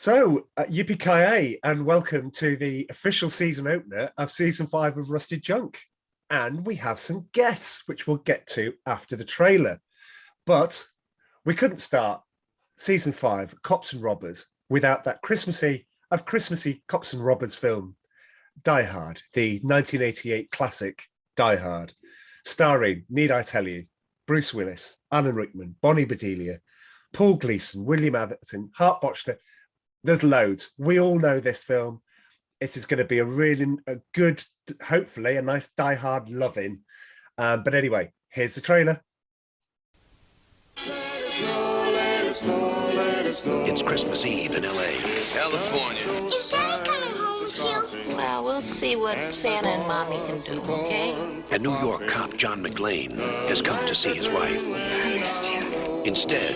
Yippee and welcome to the official season opener of season 5 of Rusted Junk. And we have some guests, which we'll get to after the trailer. But we couldn't start season 5, Cops and Robbers, without that Christmassy Cops and Robbers film, Die Hard, the 1988 classic Die Hard, starring, need I tell you, Bruce Willis, Alan Rickman, Bonnie Bedelia, Paul Gleason, William Atherton, Hart Bochner. There's loads. We all know this film. It is going to be a good, hopefully, a nice Die Hard loving. But anyway, here's the trailer. It's Christmas Eve in L.A. California. Is Daddy coming home with you? Well, we'll see what Santa and Mommy can do, okay? A New York cop, John McClane, has come to see his wife. I missed you. Instead,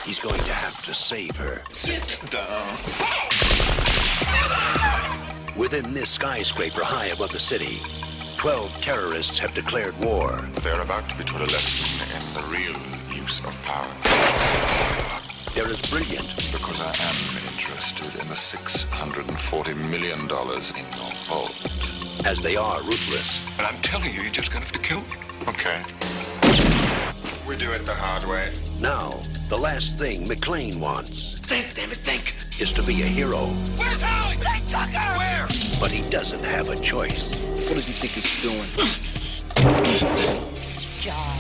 he's going to have to save her. Sit down. Within this skyscraper high above the city, 12 terrorists have declared war. They're about to be taught a lesson in the real use of power. They're as brilliant Because I am interested in the $640 million in your vault. as they are ruthless. And I'm telling you, you're just gonna have to kill me. Okay. We do it the hard way. Now, the last thing McClane wants Think, damn it, think. is to be a hero. Where's Holly? Hey, Tucker! Where? But he doesn't have a choice. What does he think he's doing? Job.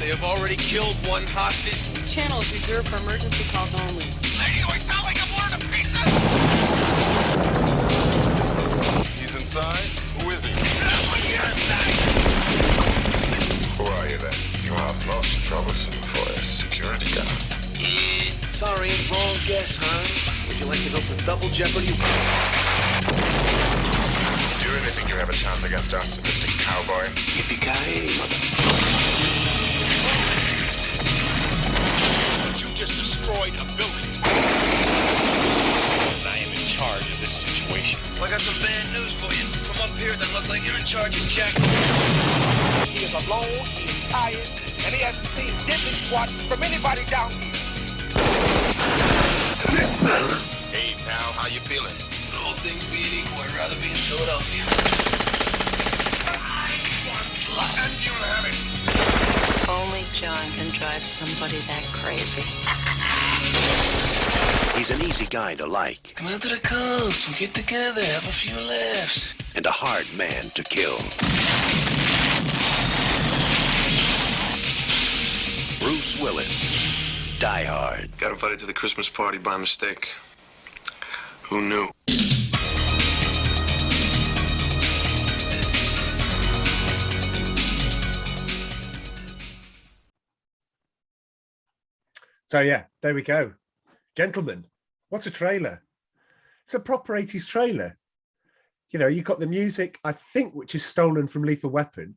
They have already killed one hostage. This channel is reserved for emergency calls only. Lady, do I sound like I'm ordering a pizza? He's inside? Who is he? You're inside. Who are you then? You are most troublesome for a security guard. Sorry, wrong guess, huh? Would you like to go for double jeopardy? Do you really think you have a chance against us, Mr. Cowboy? Yippee-ki-yay, mother. You just destroyed a building. I am in charge of this situation. Well, I got some bad news for you. From up here, that look like you're in charge of Jack. He is alone, he is tired, and he hasn't seen diddly squat from anybody down here. Hey, pal, how you feeling? All things being equal, I'd rather be in Philadelphia. And you have it. Only John can drive somebody that crazy. He's an easy guy to like Come out to the coast, we'll get together, have a few laughs. and a hard man to kill. Bruce Willis, Die Hard. Got invited to the Christmas party by mistake. Who knew? So yeah, there we go. Gentlemen, what a trailer. It's a proper 80s trailer. You know, you've got the music, I think, which is stolen from Lethal Weapon.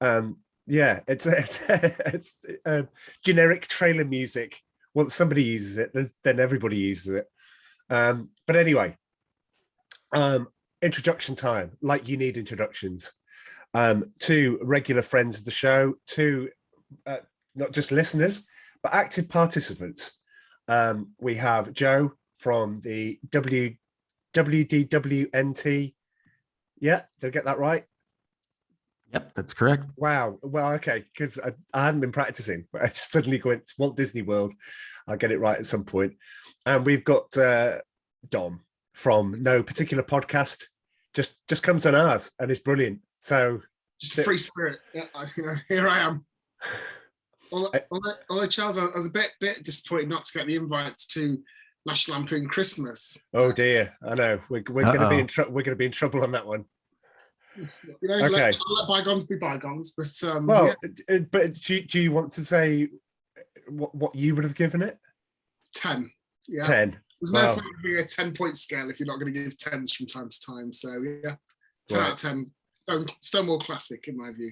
Yeah, it's generic trailer music. Once somebody uses it, then everybody uses it. But anyway, introduction time, like you need introductions. To regular friends of the show, to not just listeners, but active participants. We have Joe from the WDWNT. Yeah, did I get that right? Yep, that's correct. Wow. Well, okay, because I hadn't been practicing, but I just suddenly went to Walt Disney World. I'll get it right at some point. And we've got Dom from no particular podcast, just comes on ours and is brilliant. So just a free spirit. Yeah, here I am. Although Charles, I was a bit disappointed not to get the invites to National Lampoon Christmas. Oh dear, I know we're going to be in trouble. We're going to be in trouble on that one. You know, okay. let bygones be bygones. But well, yeah. But do you want to say what you would have given it? 10. Yeah. 10. There's no point in being a 10-point scale if you're not going to give 10s from time to time. So yeah, 10 out of 10. Stonewall classic in my view.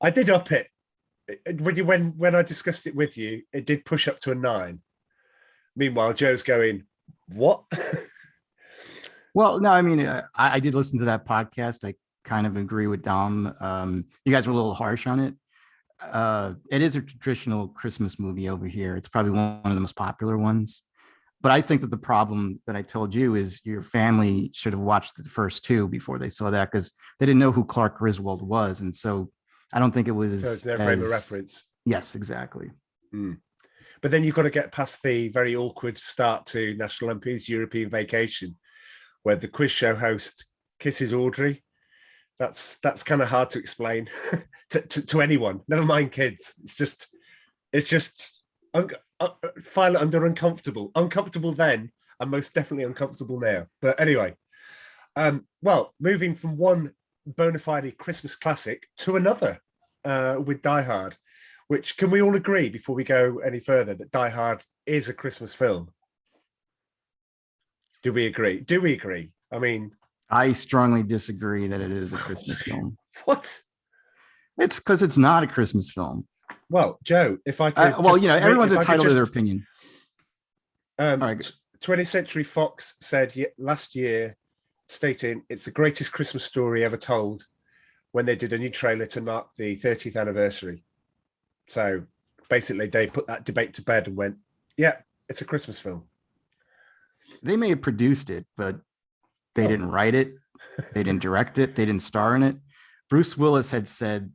I did up it when I discussed it with you. It did push up to a 9. Meanwhile, Joe's going, what? Well, no, I mean, I did listen to that podcast. I kind of agree with Dom. You guys were a little harsh on it. It is a traditional Christmas movie over here. It's probably one of the most popular ones. But I think that the problem that I told you is your family should have watched the first two before they saw that, because they didn't know who Clark Griswold was. And so I don't think it was. So it's their frame of reference. Yes, exactly. But then you've got to get past the very awkward start to National Lampoon's European Vacation, where the quiz show host kisses Audrey. That's kind of hard to explain to anyone, never mind kids. It's just file it under uncomfortable then, and most definitely uncomfortable now. But anyway, well, moving from one bona fide Christmas classic to another with Die Hard, which, can we all agree before we go any further that Die Hard is a Christmas film? Do we agree? I mean, I strongly disagree that it is a Christmas film. What? It's because it's not a Christmas film. Well, Joe, if I could... everyone's entitled to their opinion. All right. 20th Century Fox said last year, stating it's the greatest Christmas story ever told, when they did a new trailer to mark the 30th anniversary. So basically they put that debate to bed and went, yeah, it's a Christmas film. They may have produced it, but they didn't write it. They didn't direct it. They didn't star in it. Bruce Willis had said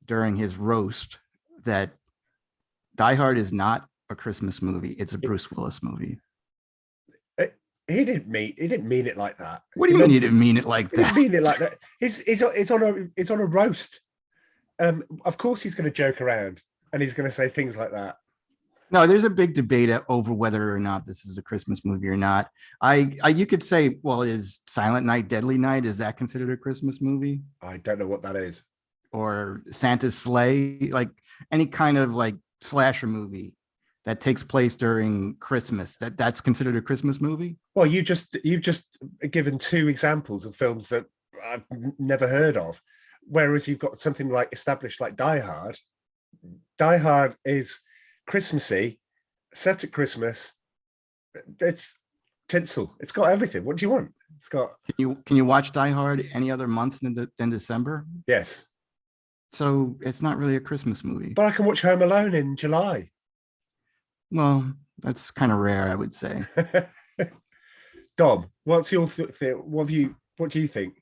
during his roast that Die Hard is not a Christmas movie. It's a Bruce Willis movie. He didn't mean it like that. What do you mean he didn't mean it like that? He didn't mean it like that. It's on a roast. Of course he's going to joke around and he's going to say things like that. No, there's a big debate over whether or not this is a Christmas movie or not. You could say, well, is Silent Night, Deadly Night, is that considered a Christmas movie? I don't know what that is. Or Santa's Sleigh, like any kind of like slasher movie that takes place during Christmas, that's considered a Christmas movie? Well, you've just given two examples of films that I've never heard of, whereas you've got something like established like Die Hard. Die Hard is Christmassy, set at Christmas. It's tinsel. It's got everything. What do you want? It's got. Can you watch Die Hard any other month than December? Yes. So it's not really a Christmas movie. But I can watch Home Alone in July. Well, that's kind of rare, I would say. Dom, what's your what do you think?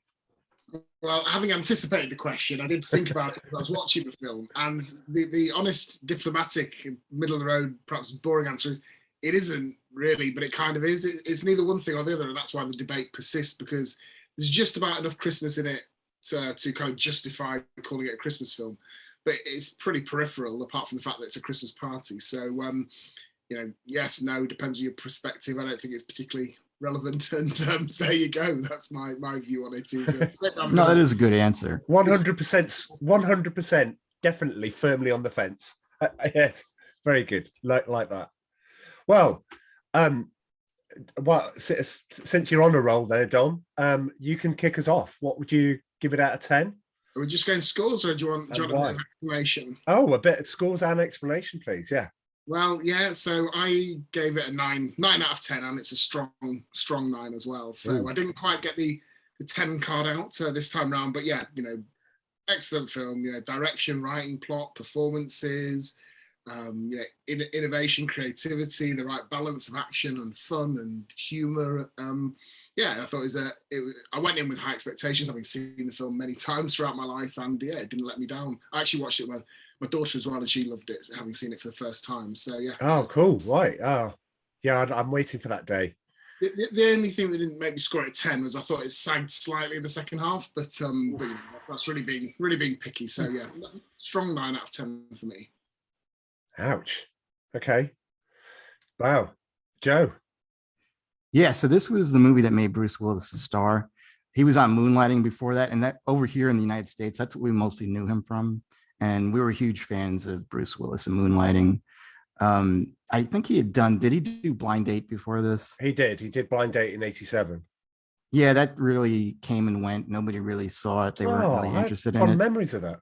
Well, having anticipated the question, I did think about it as I was watching the film, and the honest, diplomatic, middle of the road, perhaps boring answer is it isn't really, but it kind of is. It's neither one thing or the other, and that's why the debate persists, because there's just about enough Christmas in it to kind of justify calling it a Christmas film, but it's pretty peripheral apart from the fact that it's a Christmas party. So, yes, no, depends on your perspective. I don't think it's particularly relevant, and there you go. That's my view on it. No, that is a good answer. 100%, definitely firmly on the fence. Yes, very good, like that. Well, since you're on a roll there, Dom, you can kick us off. What would you give it out of 10? Are we just going scores, or do you want an explanation? Oh, a bit of scores and explanation, please. Yeah. Well, yeah. So I gave it a 9 out of 10, and it's a strong 9 as well. So Ooh. I didn't quite get the 10 card out this time round, but yeah, excellent film. Direction, writing, plot, performances, innovation, creativity, the right balance of action and fun and humor. I thought I went in with high expectations, having seen the film many times throughout my life, and yeah, it didn't let me down. I actually watched it with my daughter as well, and she loved it, having seen it for the first time. So yeah. Oh, cool! Right. Oh, yeah. I'm waiting for that day. The only thing that didn't make me score it a 10 was I thought it sagged slightly in the second half, but that's really being picky. So yeah, strong 9 out of 10 for me. Ouch. Okay. Wow. Joe. Yeah, so this was the movie that made Bruce Willis a star. He was on Moonlighting before that, and that over here in the United States, that's what we mostly knew him from. And we were huge fans of Bruce Willis and Moonlighting. I think he had did he do Blind Date before this? He did Blind Date in 87. Yeah, that really came and went. Nobody really saw it. They weren't really interested in it. Fond memories of that.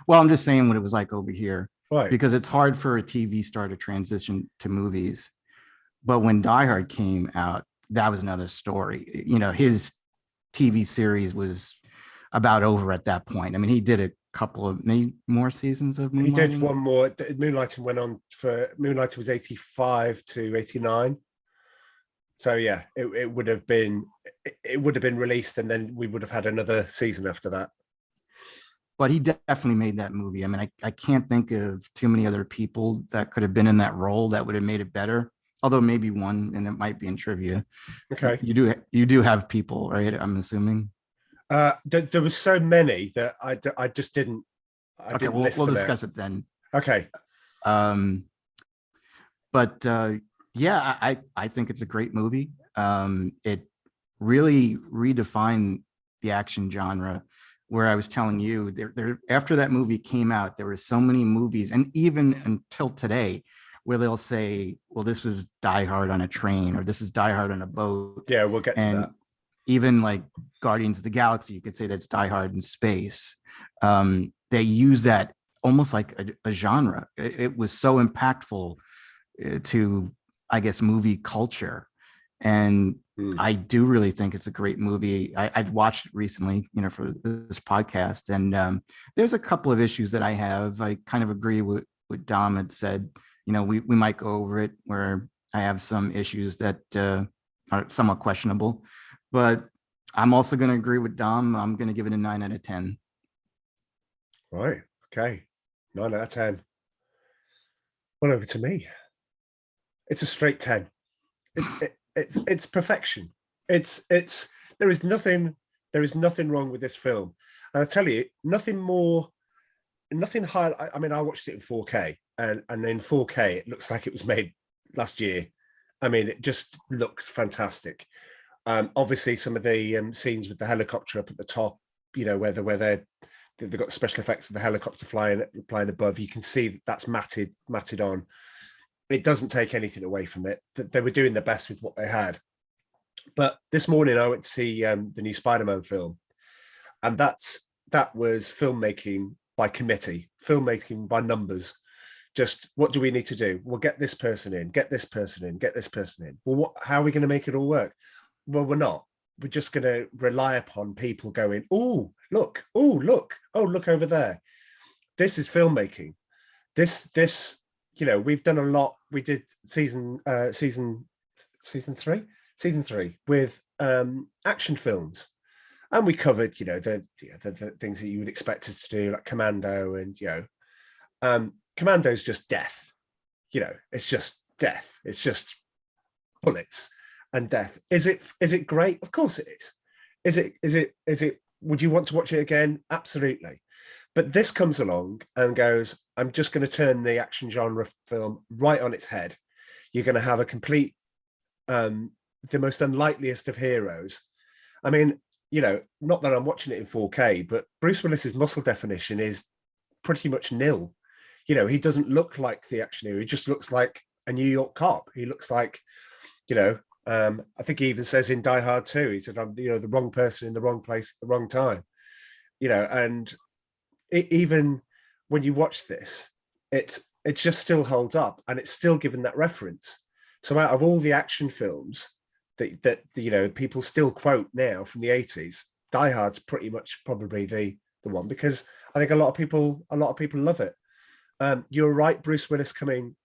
Well, I'm just saying what it was like over here. Right. Because it's hard for a TV star to transition to movies. But when Die Hard came out, that was another story. His TV series was about over at that point. I mean, he did couple of maybe more seasons of Moonlighting. He did one more. Moonlighting went on for Moonlighting was 85 to 89. So yeah, it would have been released, and then we would have had another season after that. But he definitely made that movie. I mean, I can't think of too many other people that could have been in that role that would have made it better. Although maybe one, and it might be in trivia. Okay, you do have people, right? I'm assuming. There was so many that I just didn't. Okay, we'll discuss it then. Okay. Yeah, I think it's a great movie. It really redefined the action genre. Where I was telling you, there after that movie came out, there were so many movies, and even until today, where they'll say, "Well, this was Die Hard on a train," or "This is Die Hard on a boat." Yeah, we'll get to that. Even like Guardians of the Galaxy, you could say that's Die Hard in space. They use that almost like a genre. It was so impactful to, I guess, movie culture. And I do really think it's a great movie. I'd watched it recently, for this podcast. And there's a couple of issues that I have. I kind of agree with what Dom had said. We might go over it, where I have some issues that are somewhat questionable. But I'm also going to agree with Dom. I'm going to give it a 9 out of 10. Right. Okay. 9 out of 10. Well, over to me. It's a straight 10. It's perfection. It's there is nothing wrong with this film. And I tell you, nothing high. I mean, I watched it in 4K, and in 4K it looks like it was made last year. I mean, it just looks fantastic. Obviously, some of the scenes with the helicopter up at the top, where they've got special effects of the helicopter flying above. You can see that's matted on. It doesn't take anything away from it. They were doing the best with what they had. But this morning I went to see the new Spider-Man film, and that was filmmaking by committee, filmmaking by numbers. Just what do we need to do? We'll get this person in, get this person in, get this person in. Well, how are we going to make it all work? Well, we're not. We're just going to rely upon people going, oh, look, look over there. This is filmmaking. This, we've done a lot. We did season 3 with action films, and we covered, the things that you would expect us to do, like Commando, and Commando's just death. It's just death. It's just bullets and death. Is it great? Of course it is. Is it? Would you want to watch it again? Absolutely. But this comes along and goes, I'm just going to turn the action genre film right on its head. You're going to have a complete, the most unlikeliest of heroes. I mean, not that I'm watching it in 4K, but Bruce Willis's muscle definition is pretty much nil. He doesn't look like the action hero. He just looks like a New York cop. He looks like, I think he even says in Die Hard 2, he said, I'm, the wrong person in the wrong place at the wrong time, and even when you watch this, it just still holds up, and it's still given that reference. So out of all the action films that people still quote now from the 80s, Die Hard's pretty much probably the one, because I think a lot of people love it. You're right, Bruce Willis coming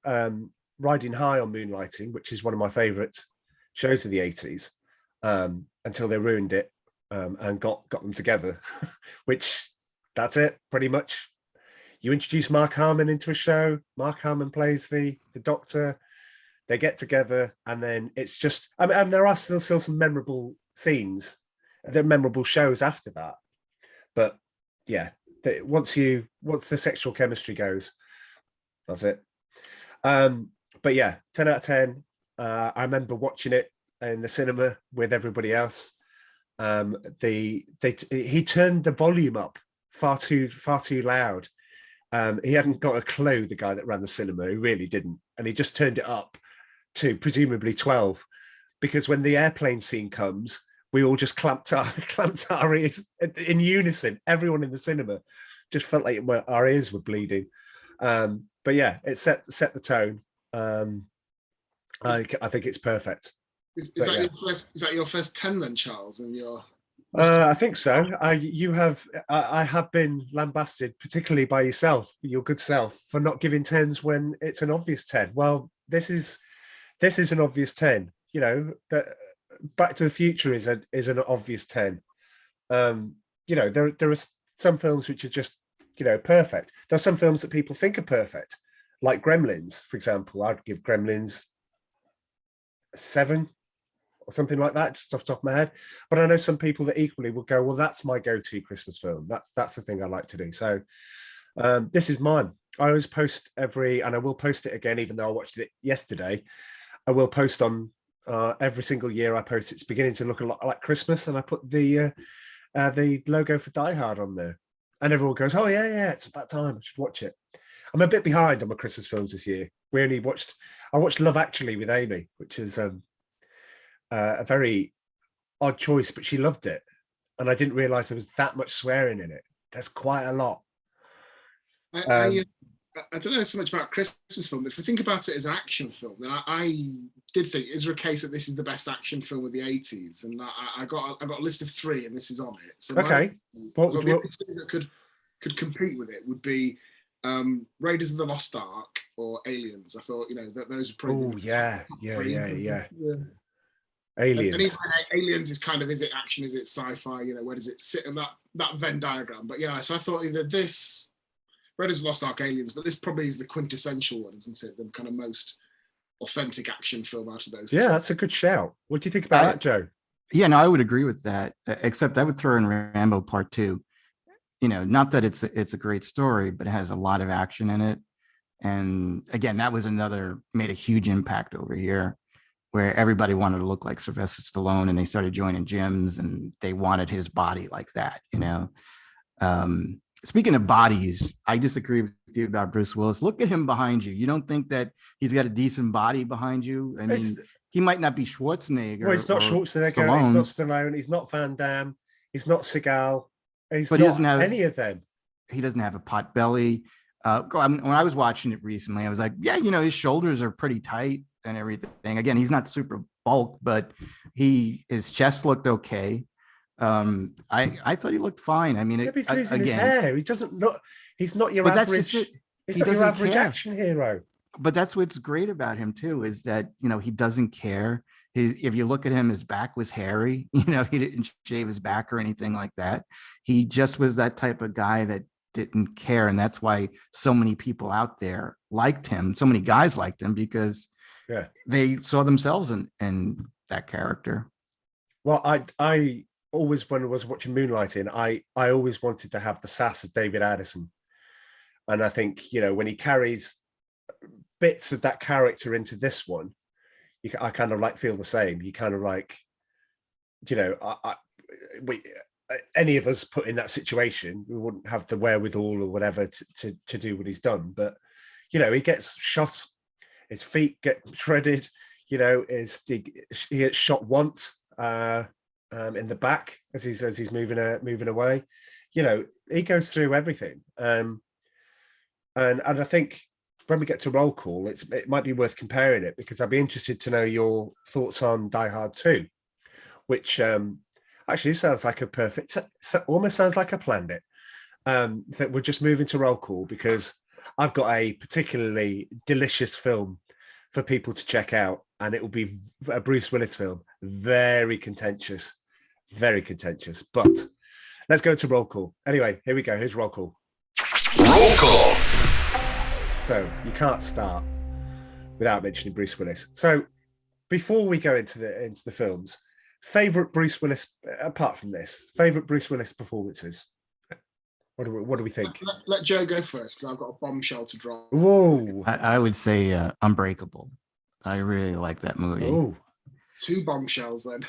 riding high on Moonlighting, which is one of my favorite shows of the 80s, until they ruined it and got them together, which that's it, pretty much. You introduce Mark Harmon into a show. Mark Harmon plays the doctor. They get together, and then it's just. I mean, there are still some memorable scenes, the memorable shows after that. But yeah, once the sexual chemistry goes, that's it. But yeah, 10 out of 10. I remember watching it in the cinema with everybody else. He turned the volume up far too loud. He hadn't got a clue, the guy that ran the cinema. He really didn't, and he just turned it up to presumably 12, because when the airplane scene comes, we all just clamped our ears in unison. Everyone in the cinema just felt like our ears were bleeding. But yeah, it set the tone. I think it's perfect. Is that your first 10 then, Charles? And your I think so. I have been lambasted, particularly by yourself, your good self, for not giving tens when it's an obvious 10. Well, this is an obvious 10. You know, that Back to the Future is an obvious 10. You know, there are some films which are just, you know, perfect. There are some films that people think are perfect, like Gremlins, for example. I'd give Gremlins a 7 or something like that, just off the top of my head. But I know some people that equally will go, well, that's my go-to Christmas film. That's the thing I like to do. So this is mine. I always post and I will post it again, even though I watched it yesterday. I will post on every single year. I post it's beginning to look a lot like Christmas, and I put the logo for Die Hard on there. And everyone goes, oh, yeah, it's about time. I should watch it. I'm a bit behind on my Christmas films this year. I watched Love Actually with Amy, which is a very odd choice, but she loved it. And I didn't realize there was that much swearing in it. There's quite a lot. I don't know so much about Christmas film, but if we think about it as an action film, then I did think, is there a case that this is the best action film of the 80s? And I got a list of 3, and this is on it. So okay. That could compete with it would be Raiders of the Lost Ark or Aliens. I thought, you know, that those are probably. Oh, yeah. Aliens. And Aliens is kind of, is it action, is it sci-fi? You know, where does it sit in that Venn diagram? But yeah, so I thought either this, Raiders of the Lost Ark, Aliens, but this probably is the quintessential one, isn't it? The kind of most authentic action film out of those. Yeah, that's a good shout. What do you think about that, Joe? Yeah, no, I would agree with that, except I would throw in Rambo Part 2. You know, not that it's a great story, but it has a lot of action in it. And again, that was made a huge impact over here, where everybody wanted to look like Sylvester Stallone, and they started joining gyms and they wanted his body like that, you know. Speaking of bodies, I disagree with you about Bruce Willis. Look at him behind you. You don't think that he's got a decent body behind you? I mean, he might not be Schwarzenegger. Well, he's not Schwarzenegger. Stallone. He's not Stallone. He's not Van Damme. He's not Seagal. He doesn't have any of them. He doesn't have a pot belly. When I was watching it recently, I was like, yeah, you know, his shoulders are pretty tight and everything. Again, he's not super bulk, but his chest looked okay. I thought he looked fine. I mean, he's losing his hair. He doesn't look. He's not your average. He's not your average action hero. But that's what's great about him too, is that, you know, he doesn't care. If you look at him, his back was hairy. You know, he didn't shave his back or anything like that. He just was that type of guy that didn't care, and that's why so many people out there liked him. So many guys liked him because they saw themselves in that character. Well, I always, when I was watching Moonlighting, I always wanted to have the sass of David Addison, and I think, you know, when he carries bits of that character into this one, I kind of like feel the same. You kind of like, you know, any of us put in that situation, we wouldn't have the wherewithal or whatever to do what he's done. But, you know, he gets shot, his feet get shredded, you know, he gets shot once in the back as he's moving away. You know, he goes through everything. And I think when we get to roll call, it might be worth comparing it, because I'd be interested to know your thoughts on Die Hard 2, which actually sounds like almost sounds like I planned it. That we're just moving to roll call, because I've got a particularly delicious film for people to check out, and it will be a Bruce Willis film. Very contentious, but let's go to roll call. Anyway, here we go. Here's roll call. Roll call. So you can't start without mentioning Bruce Willis. So before we go into the films, favorite Bruce Willis, apart from this, favorite Bruce Willis performances. What do we think? Let Joe go first, because I've got a bombshell to drop. Whoa! I would say Unbreakable. I really like that movie. Ooh. 2 bombshells then.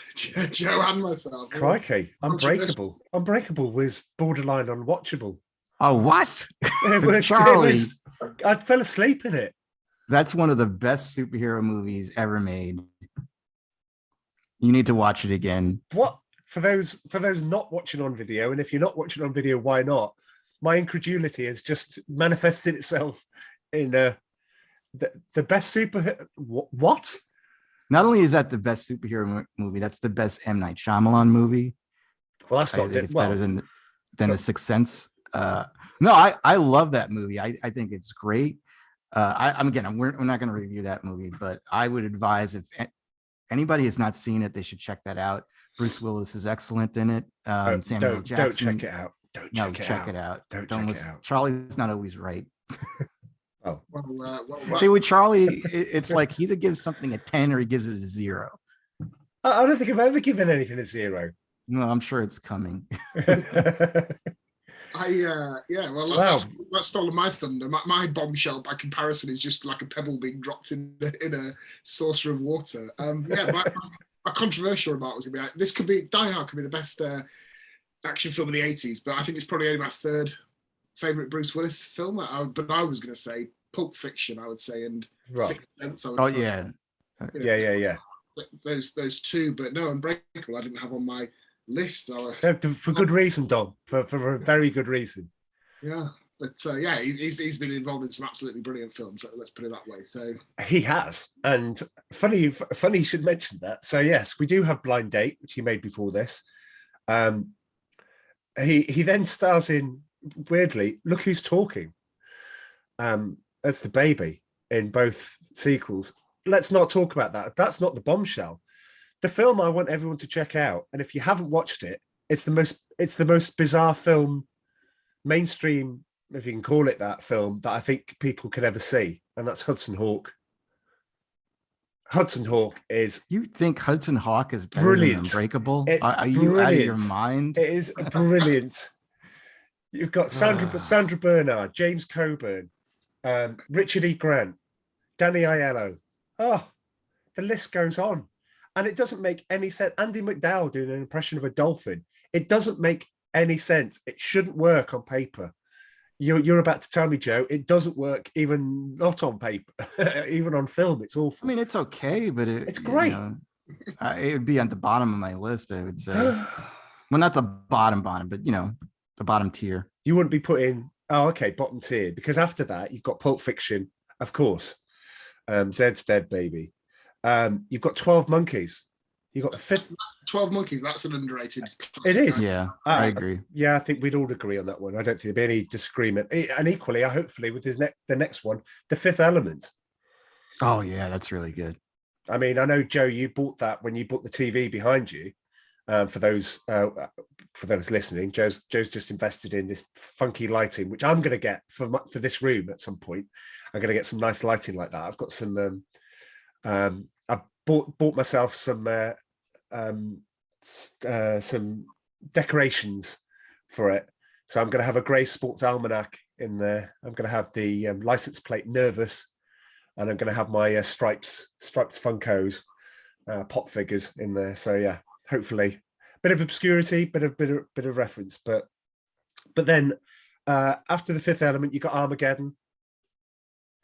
Joe and myself. Crikey. Unbreakable was borderline unwatchable. Oh, what? Charlie. I fell asleep in it. That's one of the best superhero movies ever made. You need to watch it again. What? For those not watching on video, and if you're not watching on video, why not? My incredulity has just manifested itself in the best superhero. What? Not only is that the best superhero movie, that's the best M. Night Shyamalan movie. Well, that's I not think it's well, better than The Sixth Sense. No, I love that movie. I think it's great. We're not going to review that movie, but I would advise if anybody has not seen it, they should check that out. Bruce Willis is excellent in it. Samuel Jackson. Don't check it out. Don't check it out. Don't check it out. Charlie's not always right. Oh, see, with Charlie, it's like he either gives something a 10 or he gives it a 0. I don't think I've ever given anything a 0. No, I'm sure it's coming. That stole my thunder. My bombshell, by comparison, is just like a pebble being dropped in a saucer of water. My controversial remark was gonna be Die Hard could be the best action film of the 80s, but I think it's probably only my third favorite Bruce Willis film. But I was gonna say Pulp Fiction, I would say, and Sixth Sense. Yeah. Those two, but no, Unbreakable I didn't have on my list. For good reason, Dom. For a very good reason. Yeah, but he's been involved in some absolutely brilliant films. Let's put it that way. So he has, and funny you should mention that. So yes, we do have Blind Date, which he made before this. He then stars in, weirdly, Look Who's Talking, as the baby in both sequels. Let's not talk about that. That's not the bombshell. The film I want everyone to check out, and if you haven't watched it, it's the most bizarre film, mainstream, if you can call it that, film that I think people could ever see, and that's Hudson Hawk. Hudson Hawk is... You think Hudson Hawk is better brilliant. Than Unbreakable? It's Are you out of your mind? It is brilliant. You've got Sandra Bernhard, James Coburn, Richard E. Grant, Danny Aiello. Oh, the list goes on. And it doesn't make any sense. Andy McDowell doing an impression of a dolphin. It doesn't make any sense. It shouldn't work on paper. You're about to tell me, Joe, it doesn't work even not on paper, even on film. It's awful. I mean, it's okay, but it's great. It would be on the bottom of my list, I would say. Well, not the bottom, but the bottom tier. You wouldn't be putting, bottom tier, because after that you've got Pulp Fiction, of course. Zed's Dead Baby. You've got 12 Monkeys. You've got 12 Monkeys. That's an underrated classic. It is. Yeah, I agree. Yeah, I think we'd all agree on that one. I don't think there'd be any disagreement. And equally, hopefully, with the next one, The Fifth Element. Oh yeah, that's really good. I mean, I know, Joe, you bought that when you bought the TV behind you. For those listening, Joe's just invested in this funky lighting, which I'm going to get for this room at some point. I'm going to get some nice lighting like that. I've got some. I bought myself some decorations for it. So I'm going to have a grey sports almanac in there. I'm going to have the license plate Nervous, and I'm going to have my stripes Funkos, pop figures in there. So yeah, hopefully, bit of obscurity, bit of reference, but then after The Fifth Element, you got Armageddon.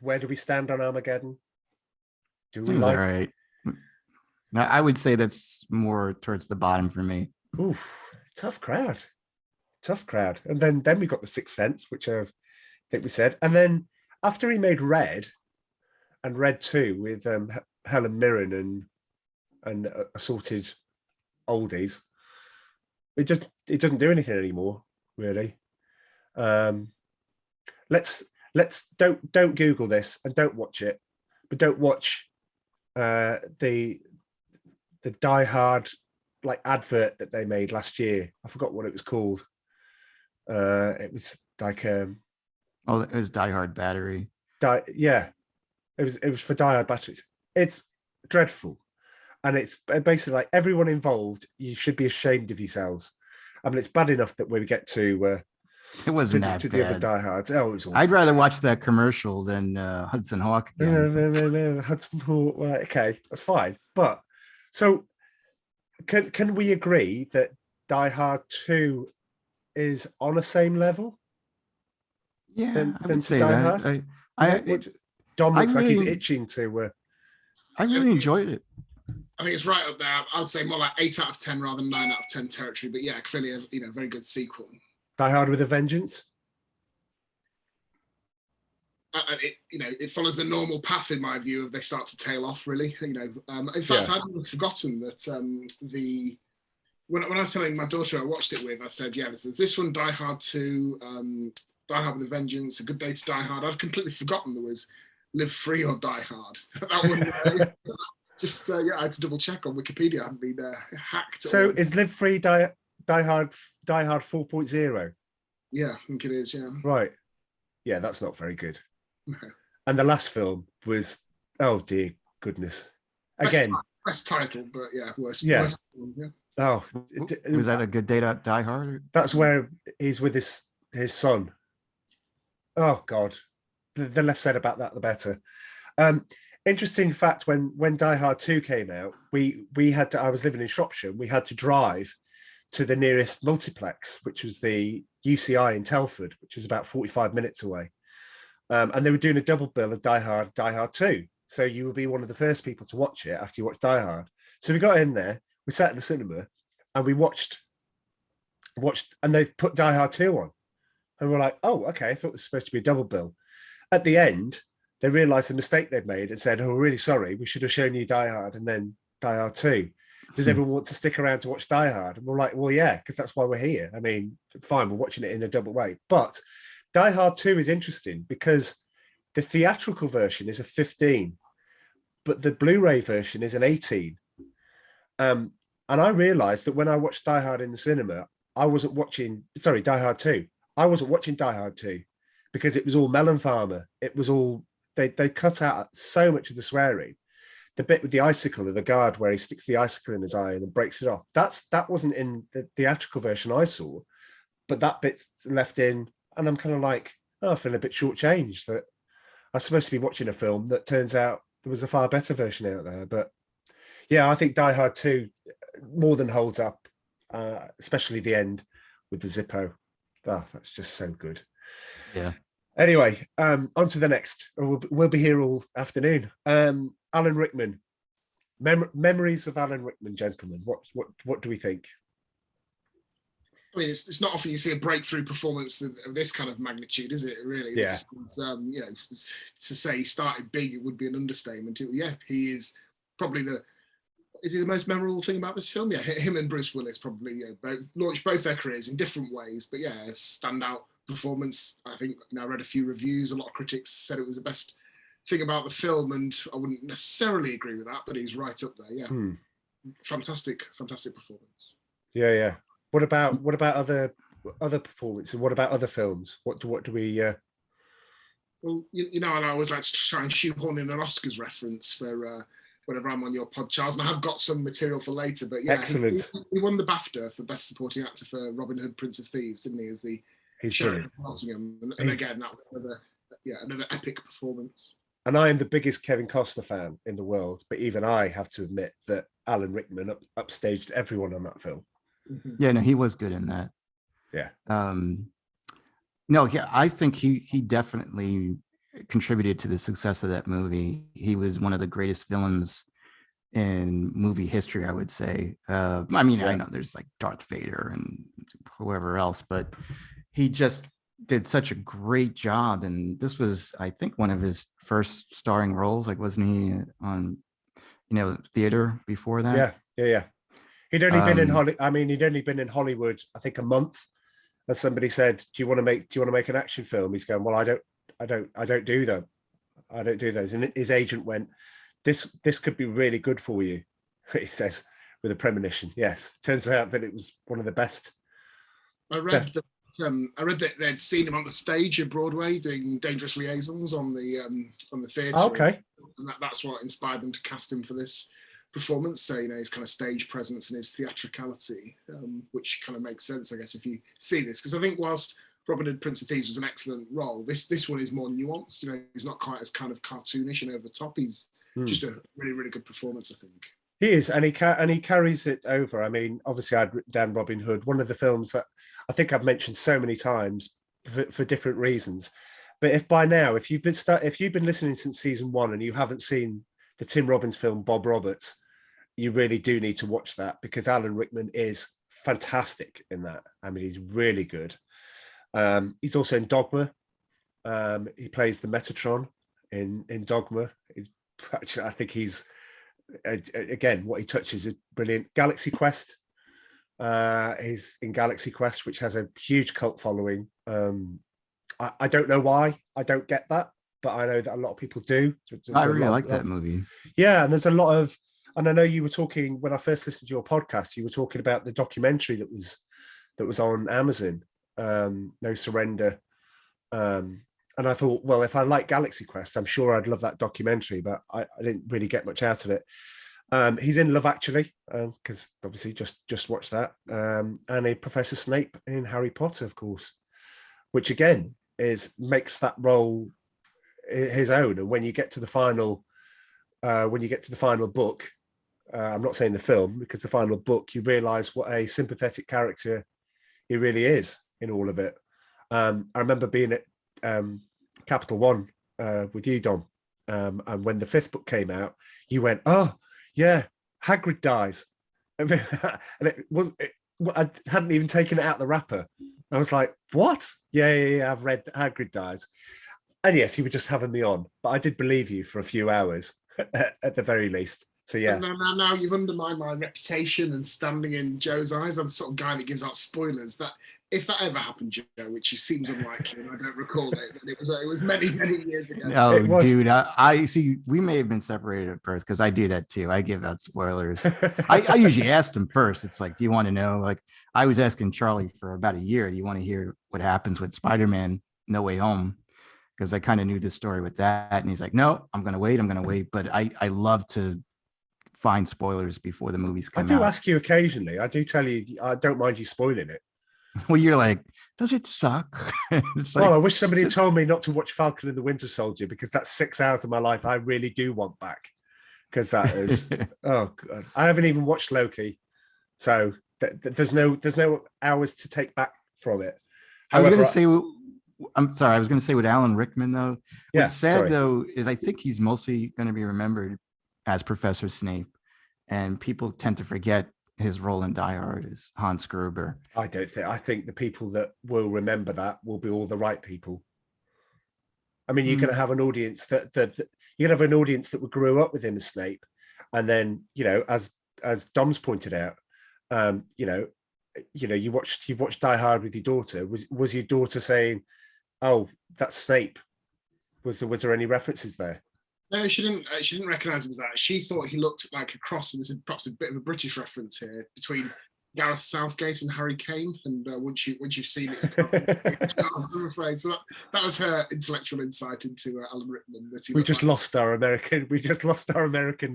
Where do we stand on Armageddon? Do we like? All right. Now, I would say that's more towards the bottom for me. Oof, tough crowd. And then we got The Sixth Sense, which I think we said. And then after he made Red and Red 2 with Helen Mirren and assorted oldies, it doesn't do anything anymore, really. Let's don't Google this and don't watch it, but don't watch the Die Hard advert that they made last year. I forgot what it was called. It was like it was Die Hard Battery. It was for Die Hard batteries. It's dreadful, and it's basically like everyone involved. You should be ashamed of yourselves. I mean, it's bad enough that we get to. It wasn't to that the bad. other Die Hards. Oh, it was awful. I'd rather watch that commercial than Hudson Hawk. No, Hudson Hawk. Right, okay, that's fine. But so, can we agree that Die Hard 2 is on the same level? Yeah, I would say that. Dom looks like he's itching to. I really enjoyed it. I think it's right up there. I would say more like 8 out of 10 rather than 9 out of 10 territory. But yeah, clearly a very good sequel. Die Hard with a Vengeance. It follows the normal path in my view of they start to tail off. Really, in fact, I'd forgotten that the when I was telling my daughter I watched it with, I said, yeah, this one, Die Hard 2, Die Hard with a Vengeance, A Good Day to Die Hard. I'd completely forgotten there was Live Free or Die Hard. That one, I had to double check on Wikipedia. I hadn't been hacked. So is Live Free Die Hard 4.0? Yeah, I think it is, yeah. Right. Yeah, that's not very good. No. And the last film was, oh dear goodness. Again. Best title, but yeah, worst. Yeah. Worst film, yeah. Oh. Was that A Good Day to Die Hard? That's where he's with his son. Oh, God. The less said about that, the better. Interesting fact, when Die Hard 2 came out, I was living in Shropshire, we had to drive to the nearest multiplex, which was the UCI in Telford, which is about 45 minutes away. And they were doing a double bill of Die Hard 2. So you would be one of the first people to watch it after you watched Die Hard. So we got in there, we sat in the cinema, and we watched, and they put Die Hard 2 on. And we're like, oh, okay, I thought this was supposed to be a double bill. At the end, they realized the mistake they'd made and said, oh, we're really sorry, we should have shown you Die Hard and then Die Hard 2. Does everyone want to stick around to watch Die Hard? And we're like, well, yeah, because that's why we're here. I mean, fine, we're watching it in a double way. But Die Hard 2 is interesting because the theatrical version is a 15, but the Blu-ray version is an 18. And I realized that when I watched Die Hard in the cinema, Die Hard 2. I wasn't watching Die Hard 2 because it was all Melon Farmer. It was all, they cut out so much of the swearing. The bit with the icicle of the guard where he sticks the icicle in his eye and then breaks it off. That wasn't in the theatrical version I saw, but that bit's left in, and I'm kind of like, oh, I feel a bit shortchanged that I'm supposed to be watching a film that turns out there was a far better version out there. But yeah, I think Die Hard 2 more than holds up, especially the end with the Zippo. Oh, that's just so good. Yeah. Anyway, on to the next. We'll be here all afternoon. Alan Rickman. Memories of Alan Rickman, gentlemen. What do we think? I mean, it's not often you see a breakthrough performance of this kind of magnitude, is it? Really? Yeah. To say he started big, it would be an understatement. Yeah, he is probably is he the most memorable thing about this film? Yeah, him and Bruce Willis probably launched both their careers in different ways, but yeah, a standout performance. I think I read a few reviews. A lot of critics said it was the best thing about the film, and I wouldn't necessarily agree with that, but he's right up there. Yeah, fantastic performance. Yeah. What about other performances? What about other films? What do we? Well, and I always like to try and shoehorn in an Oscars reference for whenever I'm on your pod, Charles, and I have got some material for later. But yeah, excellent. He won the BAFTA for Best Supporting Actor for Robin Hood, Prince of Thieves, didn't he? As the sheriff of Nottingham, and again, that was another epic performance. And I am the biggest Kevin Costner fan in the world, but even I have to admit that Alan Rickman upstaged everyone on that film. Mm-hmm. Yeah, no, he was good in that. Yeah. I think he definitely contributed to the success of that movie. He was one of the greatest villains in movie history, I would say. I know there's like Darth Vader and whoever else, but he just did such a great job. And this was, I think, one of his first starring roles. Like, wasn't he on, theater before that? Yeah. He'd only been in he'd only been in Hollywood, I think, a month. And somebody said, "Do you want to make an action film?" He's going, "Well, I don't do them. I don't do those." And his agent went, This could be really good for you," he says with a premonition. Yes, turns out that it was one of the best. I read that they'd seen him on the stage at Broadway doing Dangerous Liaisons on the theatre. Okay, and that's what inspired them to cast him for this performance. So his kind of stage presence and his theatricality, which kind of makes sense, I guess, if you see this, because I think whilst Robin Hood, Prince of Thieves was an excellent role, this one is more nuanced. He's not quite as kind of cartoonish and over the top. He's just a really, really good performance, I think. He is, and he carries it over. I mean, obviously, I'd written down Robin Hood, one of the films that I think I've mentioned so many times for different reasons. But if you've been listening since season 1 and you haven't seen the Tim Robbins film Bob Roberts, you really do need to watch that, because Alan Rickman is fantastic in that. I mean, he's really good. He's also in Dogma. He plays the Metatron in Dogma. I think he's, again, what he touches is brilliant. Galaxy Quest. He's in Galaxy Quest, which has a huge cult following. I don't know why. I don't get that, but I know that a lot of people do. I really like that movie. Yeah, and there's a lot of, and I know you were talking when I first listened to your podcast, you were talking about the documentary that was on Amazon, No Surrender. And I thought, well, if I like Galaxy Quest, I'm sure I'd love that documentary, but I didn't really get much out of it. He's in Love Actually, because obviously just watched that, and a Professor Snape in Harry Potter, of course, which again makes that role his own. And when you get to the final book, I'm not saying the film, because the final book, you realise what a sympathetic character he really is in all of it. I remember being at Capital One with you, Dom, and when the 5th book came out, you went, "Oh yeah, Hagrid dies," and I hadn't even taken it out the wrapper. I was like, "What? Yeah, I've read Hagrid dies," and yes, you were just having me on, but I did believe you for a few hours at the very least. So yeah. Now you've undermined my reputation and standing in Joe's eyes. I'm the sort of guy that gives out spoilers. That if that ever happened, Joe, which seems unlikely, and I don't recall it, but it was many years ago. Oh, dude, I see. We may have been separated at first because I do that too. I give out spoilers. I usually ask them first. It's like, do you want to know? Like I was asking Charlie for about a year. Do you want to hear what happens with Spider-Man No Way Home? Because I kind of knew the story with that, and he's like, no, I'm gonna wait. But I love to find spoilers before the movies come out. I do ask you occasionally. I do tell you, I don't mind you spoiling it. Well, you're like, does it suck? It's like, well, I wish somebody had told me not to watch Falcon and the Winter Soldier, because that's 6 hours of my life I really do want back. Because that is, oh God. I haven't even watched Loki, so there's no hours to take back from it. However, I'm sorry. I was going to say with Alan Rickman though. Yeah, what's sad though is I think he's mostly going to be remembered as Professor Snape, and people tend to forget his role in Die Hard as Hans Gruber. I think the people that will remember that will be all the right people. I mean, you're going to have an audience that grew up with him as Snape, and then as Dom's pointed out, you watched Die Hard with your daughter. Was your daughter saying, "Oh, that's Snape"? Was there any references there? No, she didn't recognise him as that. She thought he looked like a cross, and this is perhaps a bit of a British reference here between Gareth Southgate and Harry Kane. And once you've seen it, I'm afraid. So that was her intellectual insight into Alan Rickman. We just lost our American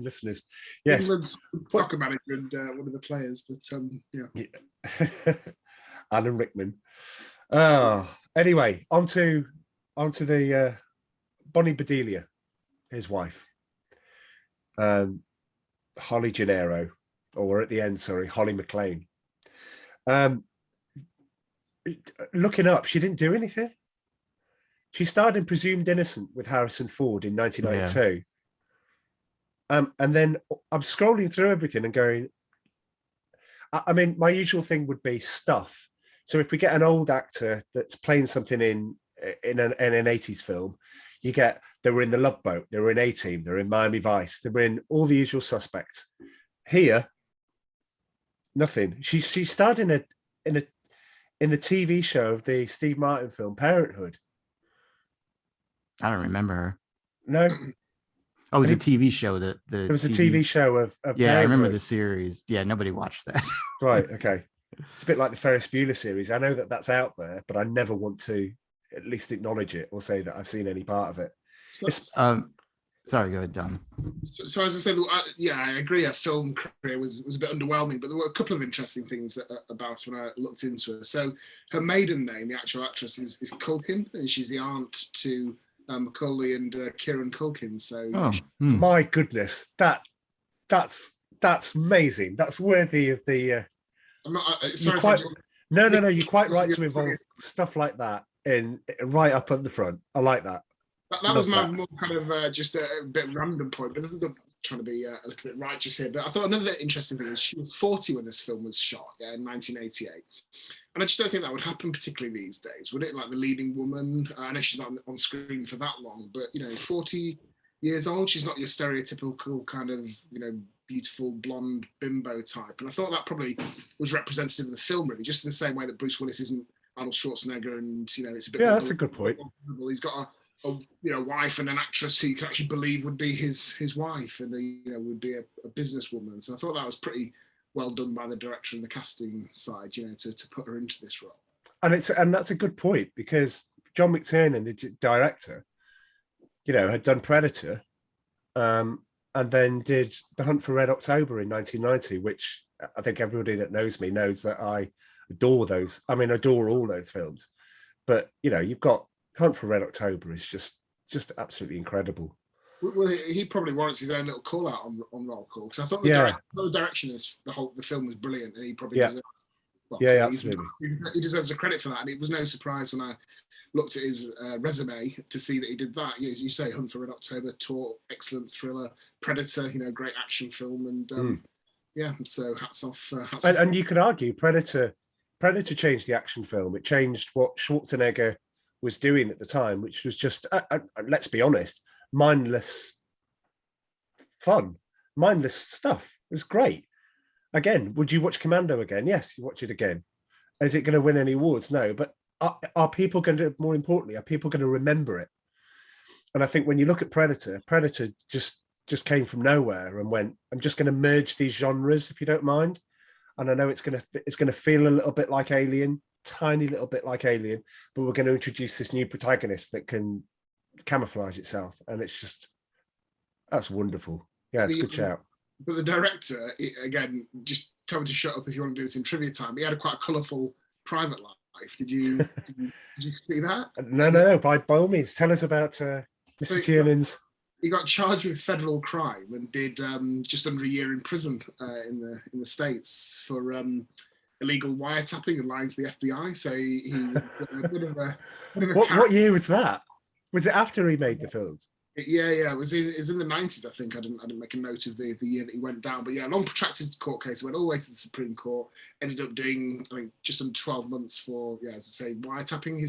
listeners. Yes, England's soccer manager and one of the players, but yeah. Alan Rickman. Anyway, onto the Bonnie Bedelia, his wife, Holly Gennaro, or at the end, sorry, Holly McClane. Looking up, she didn't do anything. She starred in Presumed Innocent with Harrison Ford in 1992. Yeah. And then I'm scrolling through everything and going, I mean, my usual thing would be stuff. So if we get an old actor that's playing something in an 80s film, you get, they were in The Love Boat, they were in A-Team, they were in Miami Vice, they were in all the usual suspects. Here, nothing. She starred in the TV show of the Steve Martin film Parenthood. I don't remember her. No. Oh, it was a TV show. There was a TV show of yeah, I remember the series. Yeah, nobody watched that. Right. Okay. It's a bit like the Ferris Bueller series. I know that that's out there, but I never want to at least acknowledge it or say that I've seen any part of it. Sorry, go ahead, Don. So as I said, yeah, I agree. Her film career was a bit underwhelming, but there were a couple of interesting things about when I looked into her. So her maiden name, the actual actress, is Culkin, and she's the aunt to Macaulay and Kieran Culkin. So my goodness, that's amazing. That's worthy of the. I'm not sorry. No. You're quite right to involve stuff like that in right up at the front. I like that. That was my more kind of just a bit random point, but I'm trying to be a little bit righteous here. But I thought another interesting thing was she was 40 when this film was shot, in 1988. And I just don't think that would happen particularly these days, would it? Like the leading woman, I know she's not on screen for that long, but 40 years old, she's not your stereotypical kind of beautiful blonde bimbo type. And I thought that probably was representative of the film, really, just in the same way that Bruce Willis isn't Arnold Schwarzenegger, and it's a bit. Yeah, that's a good point. He's got a wife and an actress who you can actually believe would be his wife, and would be a businesswoman. So I thought that was pretty well done by the director and the casting side, to put her into this role. And that's a good point, because John McTiernan, the director, had done Predator, and then did The Hunt for Red October in 1990, which I think everybody that knows me knows that I adore those. I mean, adore all those films. But you've got Hunt for Red October is just absolutely incredible. Well, he probably warrants his own little call out on roll call, because I thought the direction is the film was brilliant, and he probably deserves. Absolutely. He deserves a credit for that, and it was no surprise when I looked at his resume to see that he did that. As you say, Hunt for Red October, Tour, excellent thriller, Predator, great action film, and so hats off. And you could argue Predator changed the action film. It changed what Schwarzenegger was doing at the time, which was just, let's be honest, mindless fun, mindless stuff. It was great. Again, would you watch Commando again? Yes, you watch it again. Is it going to win any awards? No, but are people going to, more importantly, are people going to remember it? And I think when you look at Predator just came from nowhere and went, I'm just going to merge these genres, if you don't mind. And I know it's going to feel a little bit like Alien, tiny little bit like Alien, but we're going to introduce this new protagonist that can camouflage itself, and that's wonderful. Yeah, it's a good shout. But the director, again, just tell me to shut up if you want to do this in trivia time. He had quite a colourful private life. Did you see that? No. By all means, tell us about Mr. Tiernan's. He got charged with federal crime and did just under a year in prison in the States for illegal wiretapping and lying to the FBI. So he was a bit of a what year was that? Was it after he made the films? Yeah, it was in the 90s, I think. I didn't make a note of the year that he went down, but yeah, long protracted court case. Went all the way to the Supreme Court. Ended up doing, I think, just under 12 months for, as I say, wiretapping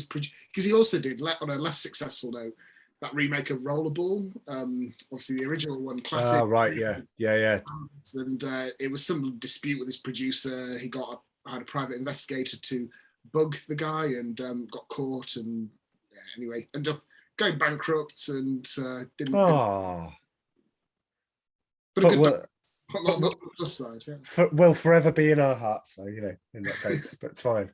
because he also did, on a less successful note, that remake of Rollerball. Obviously the original one, classic. Oh right, yeah. And it was some dispute with his producer. He had a private investigator to bug the guy and got caught, and anyway, ended up going bankrupt and didn't. Oh. But a good plus side, yeah. Will forever be in our hearts, though, in that sense. But it's fine.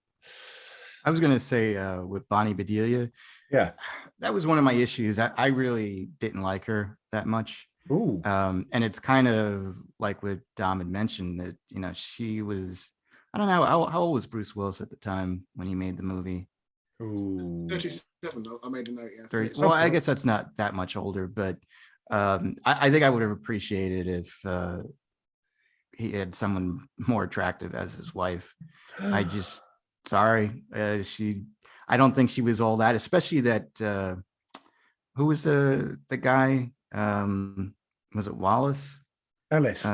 I was gonna say with Bonnie Bedelia, that was one of my issues. I really didn't like her that much. Ooh. And it's kind of like what Dom had mentioned that she was. I don't know how old was Bruce Willis at the time when he made the movie. Ooh. 37. I made a note. Yeah. 30, well, I guess that's not that much older, but I think I would have appreciated if he had someone more attractive as his wife. I don't think she was all that, especially that. Who was the guy? Was it Wallace? Ellis.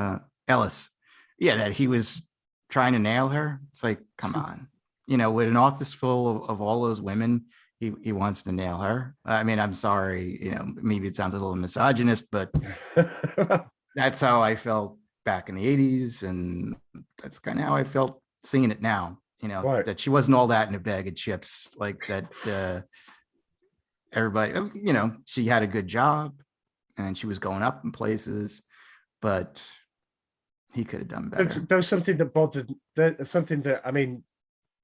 Ellis. Yeah, that he was trying to nail her. It's like, come on. With an office full of all those women, he wants to nail her. I mean, I'm sorry, maybe it sounds a little misogynist, but that's how I felt back in the 80s. And that's kind of how I felt seeing it now, right. That she wasn't all that in a bag of chips, like that. Everybody, she had a good job and she was going up in places, but he could have done better. There was something that bothered, something that, I mean,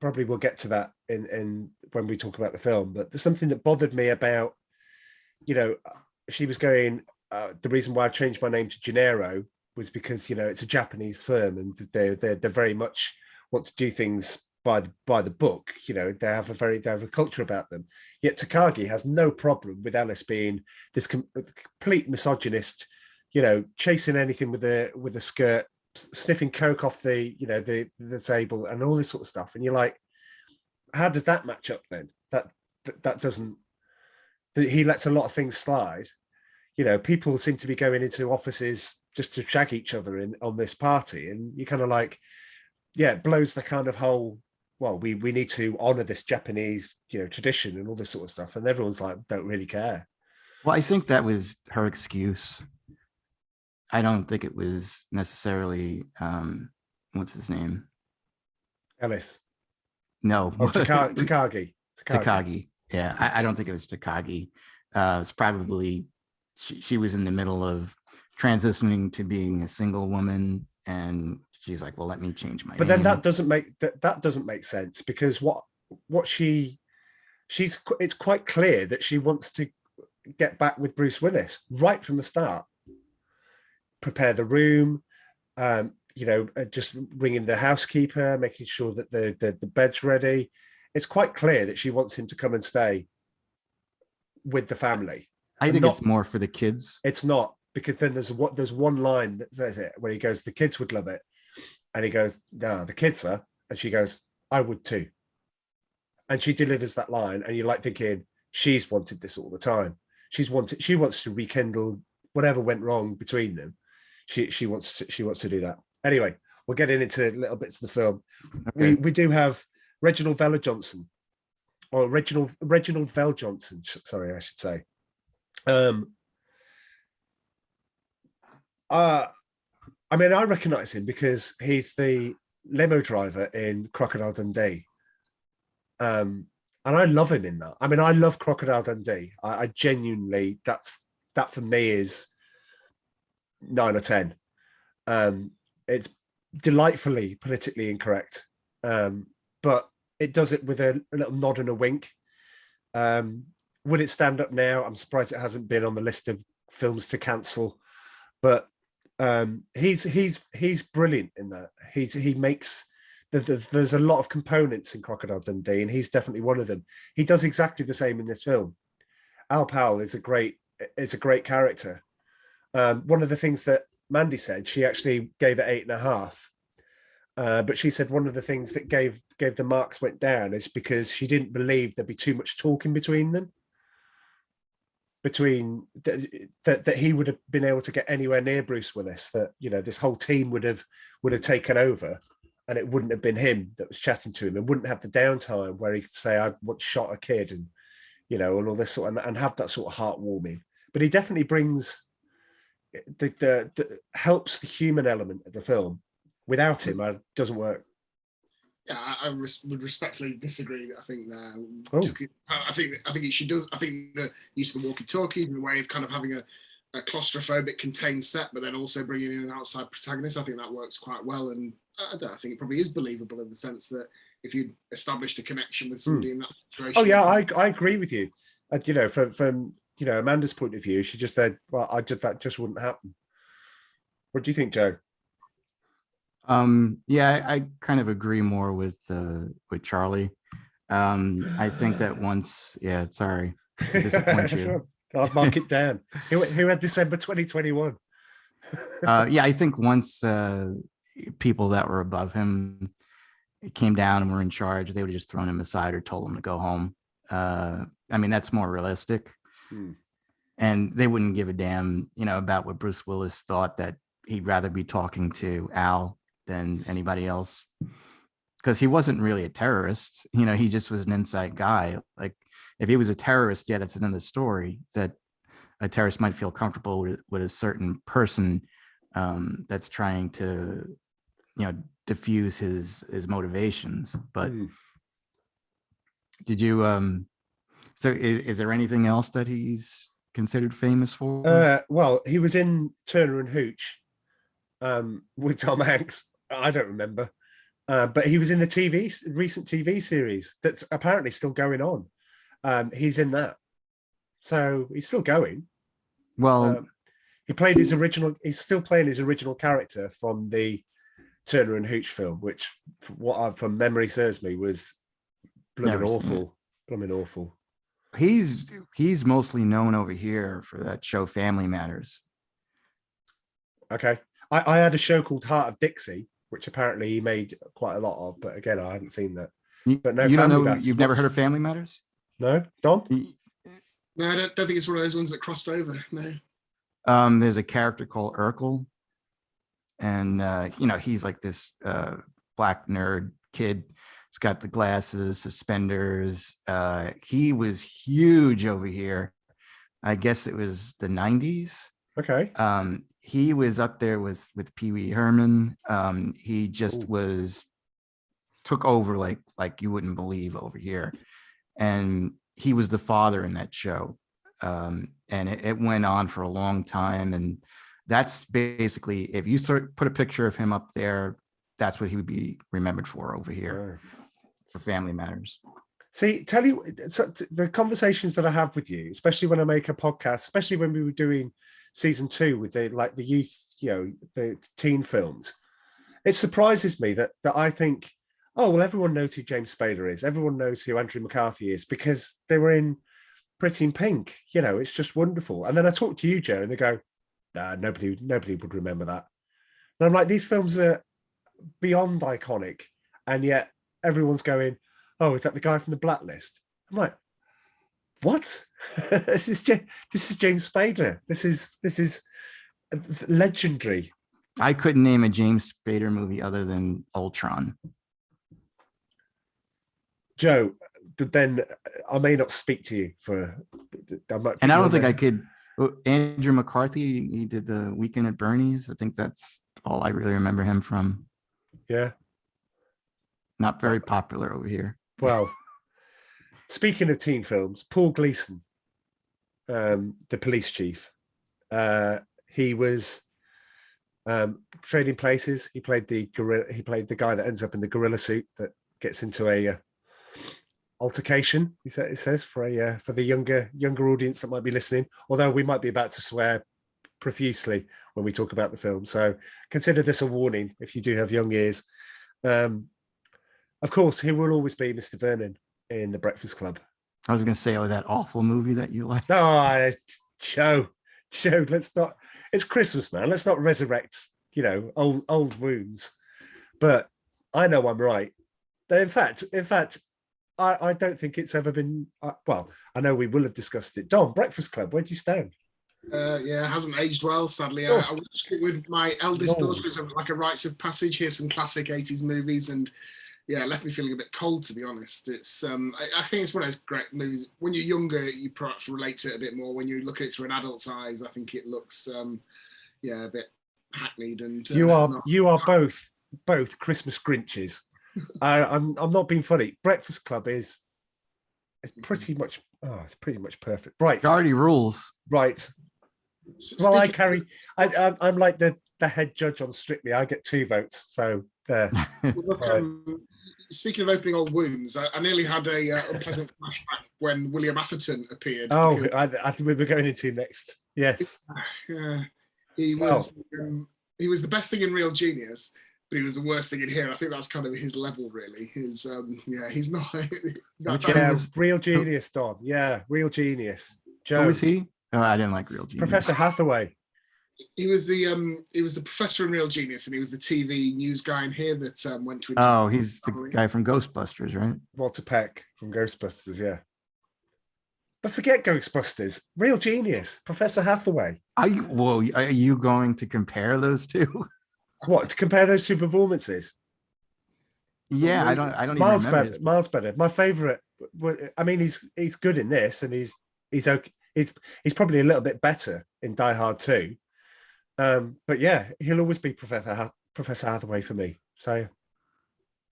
probably we'll get to that in when we talk about the film, but there's something that bothered me about, she was going, the reason why I changed my name to Gennaro was because, it's a Japanese firm and they're very much want to do things by the book. They have a culture about them. Yet Takagi has no problem with Ellis being this complete misogynist, chasing anything with a skirt, sniffing coke off the table and all this sort of stuff. And you're like, how does that match up then? That doesn't. He lets a lot of things slide. People seem to be going into offices just to shag each other on this party, and you kind of like, it blows the kind of whole. Well, we need to honor this Japanese, tradition and all this sort of stuff, and everyone's like, don't really care. Well, I think that was her excuse. I don't think it was necessarily what's his name? Ellis. No. Oh, Takagi. Takagi. Yeah, I don't think it was Takagi. It's probably she was in the middle of transitioning to being a single woman, and she's like, well, let me change my name. Then that doesn't make sense, because it's quite clear that she wants to get back with Bruce Willis right from the start. Prepare the room, just ringing the housekeeper, making sure that the bed's ready. It's quite clear that she wants him to come and stay with the family. I think it's more for the kids. It's not, because then there's one line that says it where he goes, the kids would love it. And he goes, no, the kids are. And she goes, I would too. And she delivers that line, and you're like thinking, she's wanted this all the time. She wants to rekindle whatever went wrong between them. She wants to do that. Anyway, we're getting into little bits of the film. Okay. We do have Reginald Veljohnson, or Reginald Veljohnson. Sorry, I should say. I mean, I recognize him because he's the limo driver in Crocodile Dundee. And I love him in that. I mean, I love Crocodile Dundee. I genuinely, that for me is 9 or 10. It's delightfully politically incorrect, but it does it with a little nod and a wink. Would it stand up now? I'm surprised it hasn't been on the list of films to cancel, but he's brilliant in that. He makes there's a lot of components in Crocodile Dundee, and he's definitely one of them. He does exactly the same in this film. Al Powell is a great character. One of the things that Mandy said, she actually gave it 8.5. But she said one of the things that gave the marks went down is because she didn't believe there'd be too much talking between them. That he would have been able to get anywhere near Bruce Willis, that this whole team would have taken over, and it wouldn't have been him that was chatting to him, and wouldn't have the downtime where he could say, I once shot a kid, and and all this sort of, and have that sort of heartwarming. But he definitely brings the helps the human element of the film. Without him, it doesn't work. Yeah, I would respectfully disagree. I think I think she does. I think the use of the walkie-talkies and the way of kind of having a claustrophobic contained set, but then also bringing in an outside protagonist, I think that works quite well. And I think it probably is believable in the sense that if you established a connection with somebody in that situation. Oh yeah, I agree with you. From Amanda's point of view, she just said, well, that just wouldn't happen. What do you think, Joe? Yeah, I kind of agree more with Charlie. I think that once, sorry to disappoint you. I'll mark it down. Who had December 2021? Yeah, I think once people that were above him came down and were in charge, they would have just thrown him aside or told him to go home. I mean, that's more realistic. And they wouldn't give a damn, about what Bruce Willis thought, that he'd rather be talking to Al than anybody else, because he wasn't really a terrorist. He just was an inside guy. Like, if he was a terrorist, that's another story, that a terrorist might feel comfortable with a certain person that's trying to diffuse his motivations. But did you so is there anything else that he's considered famous for? Well, he was in Turner and Hooch with Tom Hanks. I don't remember, but he was in the recent TV series that's apparently still going on. He's in that, so he's still going. Well, he played his original. He's still playing his original character from the Turner and Hooch film, which, from memory serves me, was blooming awful. He's mostly known over here for that show Family Matters. Okay, I had a show called Heart of Dixie, which apparently he made quite a lot of, but again, I hadn't seen that. But no, you don't know. You've never heard of Family Matters? No, Don? No, I don't think it's one of those ones that crossed over. No. There's a character called Urkel, and he's like this black nerd kid. He's got the glasses, suspenders. He was huge over here. I guess it was the 90s. Okay. He was up there with Pee Wee Herman. He just took over like you wouldn't believe over here, and he was the father in that show. And it went on for a long time, and that's basically, if you put a picture of him up there, that's what he would be remembered for over here for Family Matters. See, the conversations that I have with you, especially when I make a podcast, especially when we were doing season 2 with the youth, the teen films, it surprises me that I think, oh, well, everyone knows who James Spader is. Everyone knows who Andrew McCarthy is because they were in Pretty in Pink. It's just wonderful. And then I talk to you, Joe, and they go, nah, nobody would remember that. And I'm like, these films are beyond iconic, and yet everyone's going, oh, is that the guy from The Blacklist? I'm like, what? This is James Spader. This is legendary. I couldn't name a James Spader movie other than Ultron. Joe, then I may not speak to you for. And I don't think I could. Andrew McCarthy, he did The Weekend at Bernie's. I think that's all I really remember him from. Yeah. Not very popular over here. Well, speaking of teen films, Paul Gleason, the police chief, he was Trading Places. He played the guy that ends up in the gorilla suit that gets into a altercation. It says for the younger audience that might be listening. Although we might be about to swear profusely when we talk about the film, so consider this a warning if you do have young ears. Of course, he will always be Mr. Vernon in The Breakfast Club. I was going to say, that awful movie that you like. No, Joe, let's not. It's Christmas, man. Let's not resurrect, old wounds. But I know I'm right. In fact, I don't think it's ever been. Well, I know we will have discussed it. Dom, Breakfast Club, where do you stand? Yeah, it hasn't aged well, sadly. I watched it with my eldest daughter as like a rites of passage. Here's some classic 80s movies, and yeah, it left me feeling a bit cold, to be honest. It's I think it's one of those great movies. When you're younger, you perhaps relate to it a bit more. When you look at it through an adult's eyes, I think it looks a bit hackneyed. And you are both Christmas Grinches. I'm not being funny. Breakfast Club is pretty much perfect. Right, Hogarty rules. Right. Well, I'm like the head judge on Strictly. I get 2 votes. So there. Speaking of opening old wounds, I nearly had a unpleasant flashback when William Atherton appeared. Oh, I think we were going into next. Yes. He was the best thing in Real Genius, but he was the worst thing in here. I think that's kind of his level, really. He's not. Real Genius, Don. Yeah, Real Genius. Joe. Who was he? Oh, I didn't like Real Genius. Professor Hathaway. He was the professor in Real Genius, and he was the TV news guy in here that went to. Oh, he's the guy from Ghostbusters, right? Walter Peck from Ghostbusters, yeah. But forget Ghostbusters. Real Genius, Professor Hathaway. Are you going to compare those two? What, to compare those 2 performances? Yeah, I don't even remember. Miles better. My favorite. I mean, he's good in this, and he's okay. He's probably a little bit better in Die Hard 2. But yeah, he'll always be Professor Hathaway for me. So,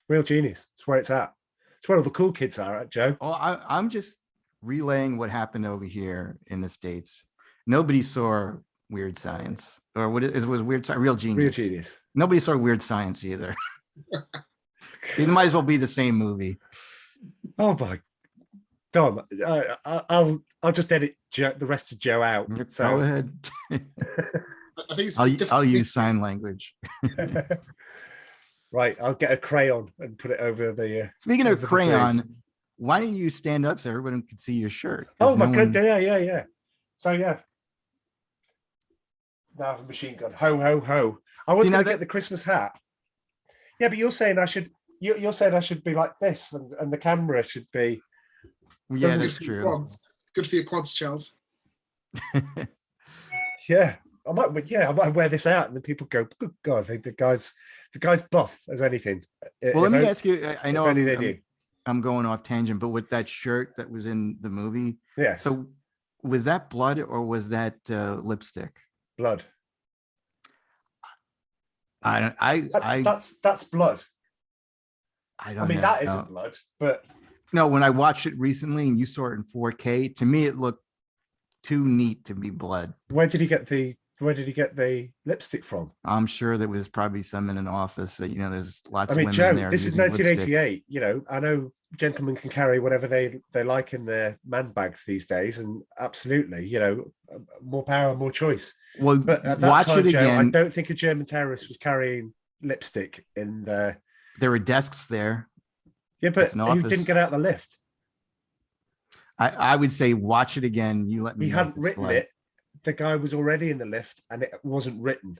Real Genius. It's where it's at. It's where all the cool kids are at, Joe. Oh, I'm just relaying what happened over here in the States. Nobody saw Weird Science, or was Weird Science? Real Genius. Real Genius. Nobody saw Weird Science either. It might as well be the same movie. Oh my, Dom, I'll just edit the rest of Joe out. So go ahead. I think I'll use sign language. Right, I'll get a crayon and put it over the. Speaking of crayon, why don't you stand up so everyone can see your shirt? Oh my god! Yeah. So yeah. Now I have a machine gun. Ho ho ho! I was going to get the Christmas hat. Yeah, but you're saying I should. You're saying I should be like this, and the camera should be. Yeah, that's true. Good for your quads, Charles. Yeah, I might wear this out, and then people go, "Good God, the guy's buff as anything." Well, let me ask you. I know I'm going off tangent, but with that shirt that was in the movie, yeah. So was that blood or was that lipstick? Blood. That's blood. I mean, that isn't blood, but no, when I watched it recently and you saw it in 4K, to me it looked too neat to be blood. Where did he get the lipstick from? I'm sure there was probably some in an office that, there's lots of women Joe, there. This is 1988. Lipstick. I know gentlemen can carry whatever they like in their man bags these days, and absolutely, more power, more choice. Well, but at that watch time, it again. Joe, I don't think a German terrorist was carrying lipstick in there. There were desks there. Yeah, but he didn't get out the lift. I would say watch it again. You let me. He hadn't written it. The guy was already in the lift, and it wasn't written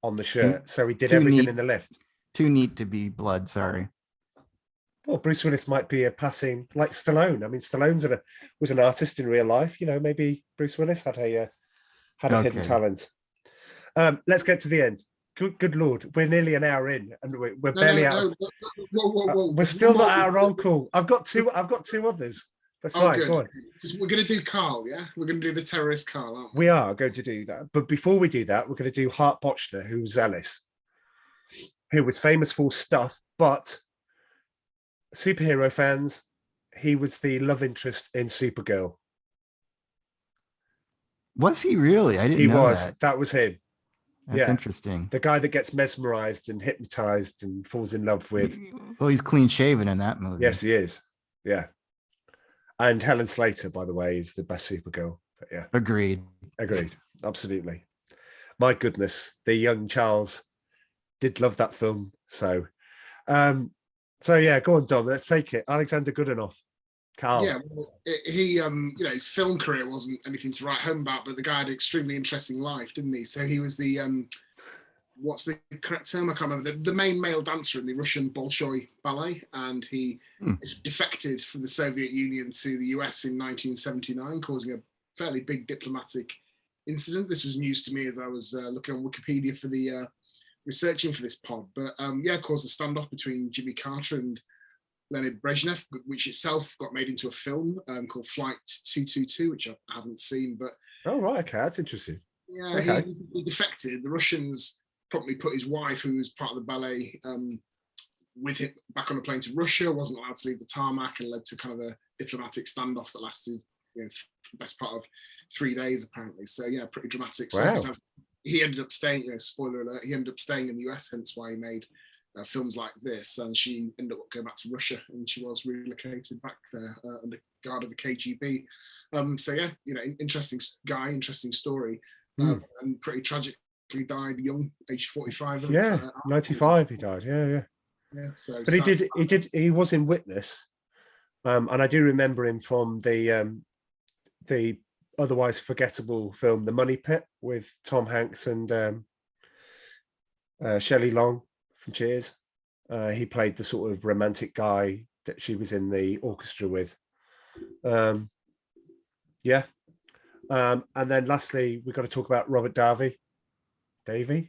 on the shirt, so he did everything in the lift. Too neat to be blood. Sorry. Well, Bruce Willis might be a passing, like Stallone. I mean, Stallone was an artist in real life. Maybe Bruce Willis had a hidden talent. Let's get to the end. Good Lord, we're nearly an hour in, and we're barely out. Whoa. We're still not at our roll call. I've got two others. That's fine. Good. Go on. We're going to do Carl, yeah? We're going to do the terrorist Carl, aren't we? We are going to do that. But before we do that, we're going to do Hart Bochner, who was Ellis, who was famous for stuff, but superhero fans, he was the love interest in Supergirl. Was he really? I didn't know that. That was him. That's interesting. The guy that gets mesmerized and hypnotized and falls in love with. Well, he's clean shaven in that movie. Yes, he is. Yeah. And Helen Slater, by the way, is the best Supergirl. But yeah. Agreed. Absolutely. My goodness, the young Charles did love that film. So yeah, go on, Dom. Let's take it. Alexander Goodenough. Carl. Yeah, well, he his film career wasn't anything to write home about, but the guy had an extremely interesting life, didn't he? So he was the what's the correct term? I can't remember. The main male dancer in the Russian Bolshoi ballet, and he defected from the Soviet Union to the US in 1979, causing a fairly big diplomatic incident. This was news to me as I was looking on Wikipedia for the researching for this pod, but caused a standoff between Jimmy Carter and Leonid Brezhnev, which itself got made into a film called Flight 222, which I haven't seen. But oh right, okay, that's interesting. Yeah, okay. He defected. The Russians promptly put his wife, who was part of the ballet, with him back on a plane to Russia. Wasn't allowed to leave the tarmac, and led to kind of a diplomatic standoff that lasted, the best part of 3 days apparently. So yeah, pretty dramatic. Wow. He ended up staying. Spoiler alert: he ended up staying in the US. Hence why he made films like this, and she ended up going back to Russia, and she was relocated back there under guard of the KGB. Interesting guy, interesting story, and pretty tragically died young, age 45. 95 he died. Yeah. So, but he was in Witness, and I do remember him from the otherwise forgettable film The Money Pit with Tom Hanks and Shelley Long from Cheers. He played the sort of romantic guy that she was in the orchestra with. And then lastly, we've got to talk about Robert Davi, who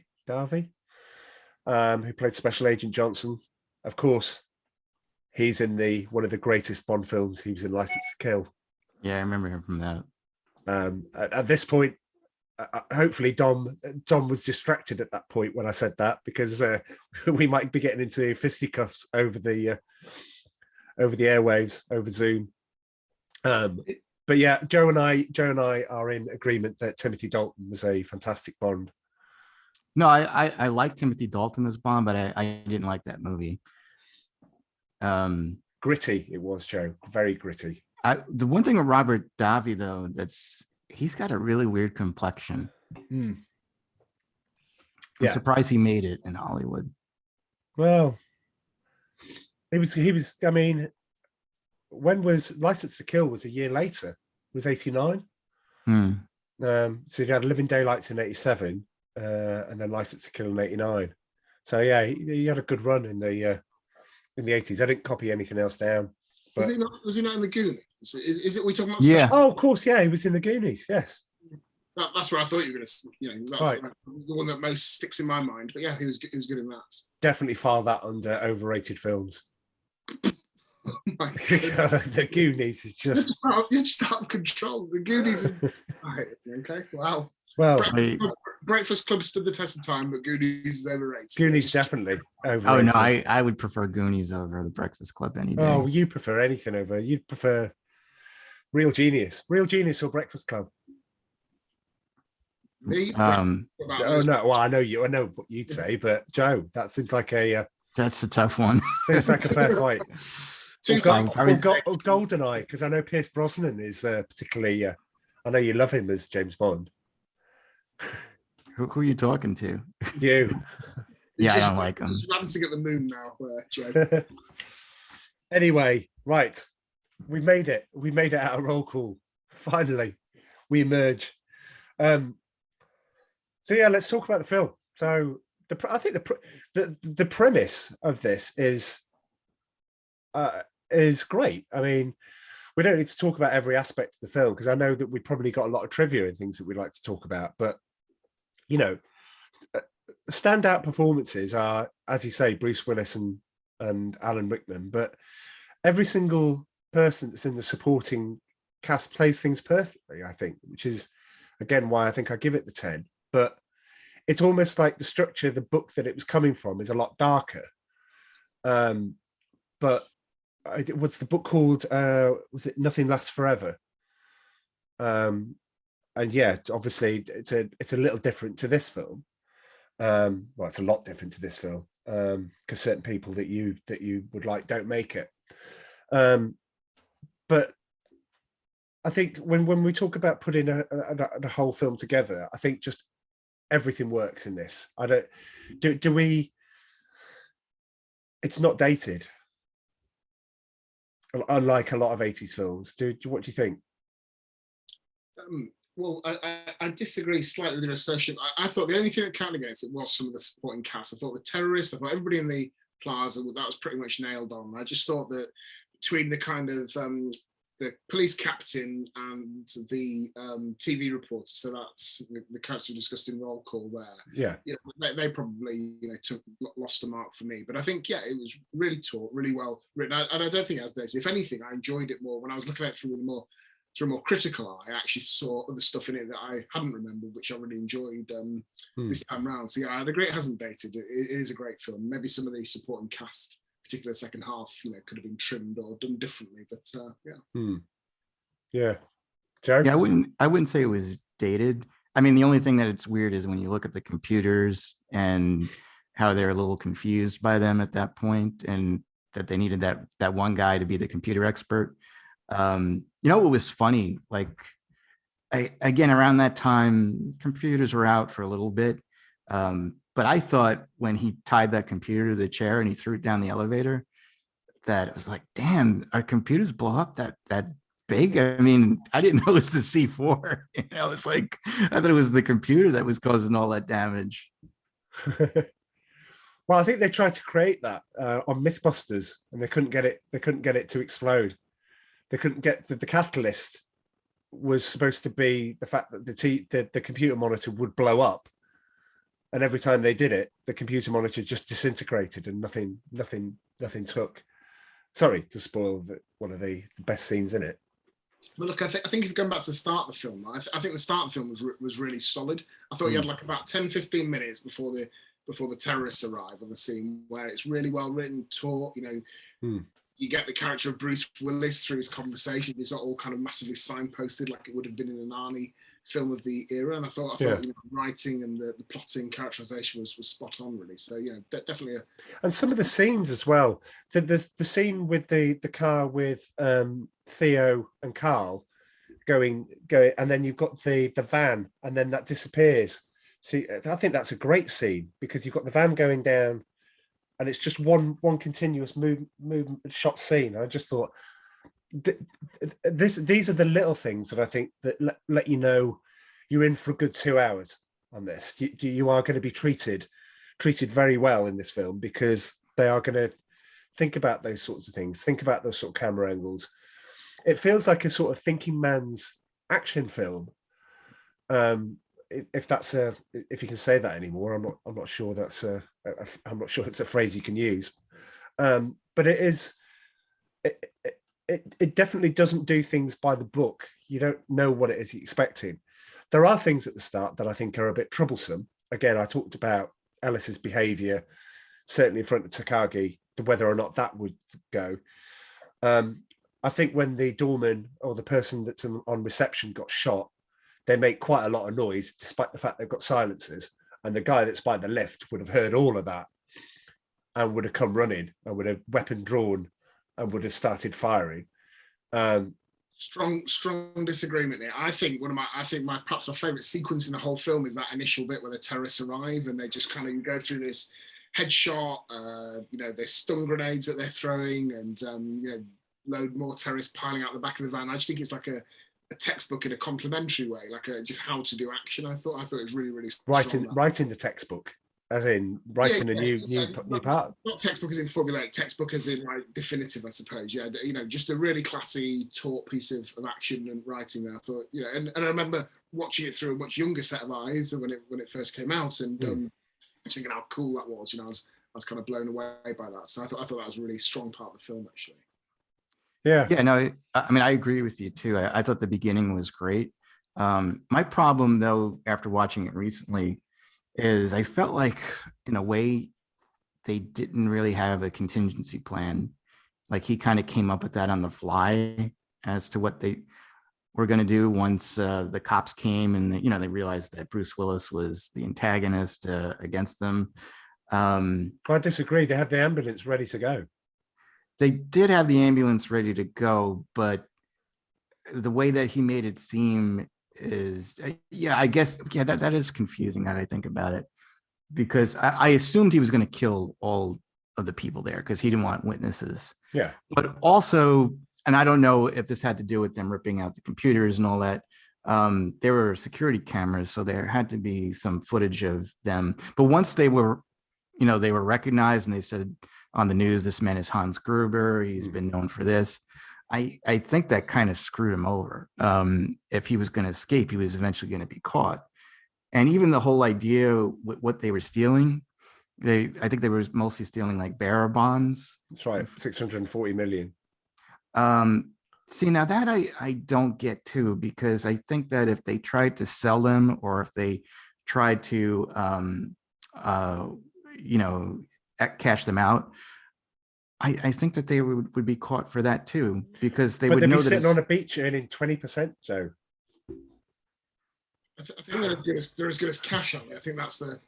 played Special Agent Johnson. Of course, he's in one of the greatest Bond films. He was in License to Kill. Yeah, I remember him from that. At this point, hopefully Dom was distracted at that point when I said that, because we might be getting into fisticuffs over the airwaves, over Zoom. But yeah, Joe and I are in agreement that Timothy Dalton was a fantastic Bond. No, I like Timothy Dalton as Bond, but I didn't like that movie. Gritty it was, Joe. Very gritty. The one thing with Robert Davi though, he's got a really weird complexion. I'm surprised he made it in Hollywood. Well, he was. I mean, when was License to Kill? Was a year later. It was 89. So he had Living Daylights in 87, and then License to Kill in 89. So yeah, he had a good run in the 80s. I didn't copy anything else down. But... Was he not in the Goonies? Is it we talking about? Yeah. Oh, of course. Yeah, he was in the Goonies. Yes. That's where I thought you were going to. That's right. The one that most sticks in my mind. But yeah, he was good in that. Definitely file that under overrated films. Oh my God. The Goonies is just you're just out of control. The Goonies is right. Okay. Wow. Well, Breakfast Club stood the test of time, but Goonies is overrated. Goonies definitely overrated. Oh no, I would prefer Goonies over The Breakfast Club any day. Oh, you prefer anything over? You'd prefer Real Genius or Breakfast Club? Me? Oh no, well I know what you'd say, but Joe, that seems like that's a tough one. Seems like a fair fight. Goldeneye, because I know Pierce Brosnan is particularly. I know you love him as James Bond. Who are you talking to? You. Yeah, I don't like him. Just ranting at the moon now, Joe. Anyway, right, we made it. We made it out of roll call. Finally, we emerge. So yeah, let's talk about the film. So I think the premise of this is great. I mean, we don't need to talk about every aspect of the film because I know that we probably got a lot of trivia and things that we'd like to talk about. But you know, standout performances are, as you say, Bruce Willis and Alan Rickman. But every single person that's in the supporting cast plays things perfectly, I think, which is again why I think I give it the 10. But it's almost like the structure of the book that it was coming from is a lot darker. But what's the book called? Was it Nothing Lasts Forever? And yeah, obviously it's a little different to this film. Well, it's a lot different to this film because certain people that you would like don't make it. But I think when we talk about putting a whole film together, I think just everything works in this. I don't do we. It's not dated, unlike a lot of 80s films. What do you think? Well, I disagree slightly with your assertion. I thought the only thing that counted against it was some of the supporting cast. I thought the terrorists, I thought everybody in the plaza, that was pretty much nailed on. I just thought that between the kind of the police captain and the TV reporter, so that's the character we discussed in roll call there. Yeah, they probably lost a mark for me. But I think it was really taught, really well written, and I don't think it has dated. If anything, I enjoyed it more when I was looking at it through a more critical eye. I actually saw other stuff in it that I hadn't remembered, which I really enjoyed this time round. So yeah, I'd agree it hasn't dated. It is a great film. Maybe some of the supporting cast, particularly the second half, could have been trimmed or done differently. But yeah, Joe? Yeah, I wouldn't say it was dated. I mean, the only thing that it's weird is when you look at the computers and how they're a little confused by them at that point, and that they needed that one guy to be the computer expert. What was funny, like again around that time computers were out for a little bit, but I thought when he tied that computer to the chair and he threw it down the elevator, that it was like, damn, our computers blow up that big? I mean, I didn't know it was the C4. It's like I thought it was the computer that was causing all that damage. Well, I think they tried to create that on Mythbusters, and they couldn't get it to explode. They couldn't get the catalyst was supposed to be the fact that the computer monitor would blow up, and every time they did it, the computer monitor just disintegrated and nothing took. Sorry to spoil one of the best scenes in it. But look, I think if you go back to the start of the film, I think the start of the film was really solid. I thought you had like about 10-15 minutes before the terrorists arrive on the scene, where it's really well written, taught. You get the character of Bruce Willis through his conversation. It's not all kind of massively signposted like it would have been in an Arnie film of the era. And I thought the writing and the plotting, characterization was spot on, really. So definitely. And some of the scenes as well. So there's the scene with the car with Theo and Carl going, and then you've got the van, and then that disappears. See, I think that's a great scene because you've got the van going down, and it's just one continuous movement shot scene. I just thought these are the little things that I think that let you know you're in for a good 2 hours on this. You are going to be treated very well in this film because they are going to think about those sorts of things, think about those sort of camera angles. It feels like a sort of thinking man's action film. If you can say that anymore, I'm not sure that's I'm not sure it's a phrase you can use, but it is. It definitely doesn't do things by the book. You don't know what it is you're expecting. There are things at the start that I think are a bit troublesome. Again, I talked about Ellis's behaviour, certainly in front of Takagi, whether or not that would go. I think when the doorman or the person that's on reception got shot, they make quite a lot of noise, despite the fact they've got silencers. And the guy that's by the lift would have heard all of that and would have come running and would have weapon drawn and would have started firing. Strong disagreement there. I think perhaps my favorite sequence in the whole film is that initial bit where the terrorists arrive and they just kind of go through this headshot. There's stun grenades that they're throwing, and load more terrorists piling out the back of the van. I just think it's like a textbook in a complimentary way, like just how to do action. I thought it was really, really strong. Writing the textbook. As in writing a new part. Not textbook as in formulaic, textbook as in like definitive, I suppose. Yeah, just a really classy, taut piece of action and writing there. I thought, and I remember watching it through a much younger set of eyes than when it first came out, and just thinking how cool that was. I was kind of blown away by that. So I thought that was a really strong part of the film, actually. Yeah. Yeah. No, I mean, I agree with you too. I thought the beginning was great. My problem, though, after watching it recently, is I felt like, in a way, they didn't really have a contingency plan. Like, he kind of came up with that on the fly as to what they were going to do once the cops came and they realized that Bruce Willis was the antagonist against them. I disagree. They had the ambulance ready to go. They did have the ambulance ready to go, but the way that he made it seem is, I guess that is confusing now that I think about it, because I assumed he was going to kill all of the people there because he didn't want witnesses. Yeah. But also, and I don't know if this had to do with them ripping out the computers and all that. There were security cameras, so there had to be some footage of them. But once they were recognized and they said on the news, this man is Hans Gruber, he's been known for this. I think that kind of screwed him over. If he was going to escape, he was eventually going to be caught. And even the whole idea with what they were stealing, I think they were mostly stealing like bearer bonds. That's right, 640 million. See, now that I don't get too, because I think that if they tried to sell them, or if they tried to, cash them out, I think that they would be caught for that too, because they would know that sitting on a beach earning 20%, Joe. I think they're as good as cash on it. I think that's the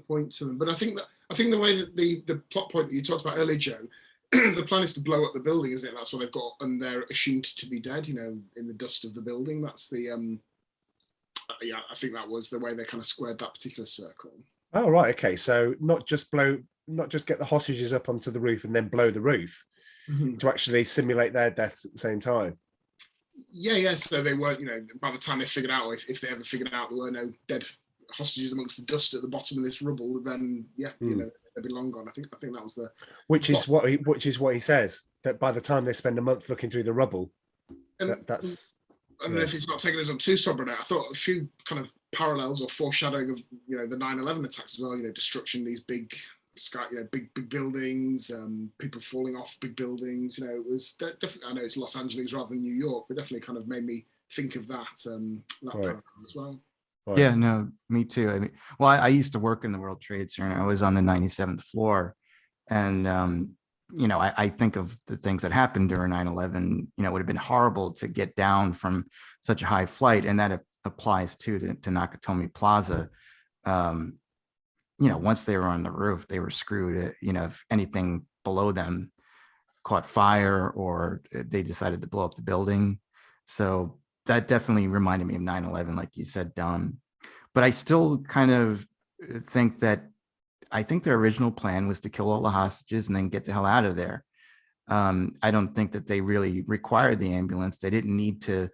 point to them. But I think the way that the plot point that you talked about earlier, Joe, the plan is to blow up the building, isn't it? That's what they've got, and they're assumed to be dead, in the dust of the building. That's the I think that was the way they kind of squared that particular circle. Oh, right, okay. So not just get the hostages up onto the roof and then blow the roof, to actually simulate their deaths at the same time. Yeah. So they weren't, by the time they figured out, or if they ever figured out there were no dead hostages amongst the dust at the bottom of this rubble, then they'd be long gone. I think that was the which is what he says, that by the time they spend a month looking through the rubble, that's. I don't know if it's not taking us on too somber now. I thought a few kind of parallels or foreshadowing of the 9/11 attacks as well. Destruction, these big sky, big buildings, people falling off big buildings. It was definitely. I know it's Los Angeles rather than New York, but definitely kind of made me think of that parallel as well. Right. Yeah, no, me too. I mean, I used to work in the World Trade Center. I was on the 97th floor, and I think of the things that happened during 9/11. It would have been horrible to get down from such a high flight, and that applies to Nakatomi Plaza. Once they were on the roof, they were screwed. If anything below them caught fire or they decided to blow up the building. So that definitely reminded me of 9/11, like you said, Don. But I still kind of think that I think their original plan was to kill all the hostages and then get the hell out of there. I don't think that they really required the ambulance. They didn't need to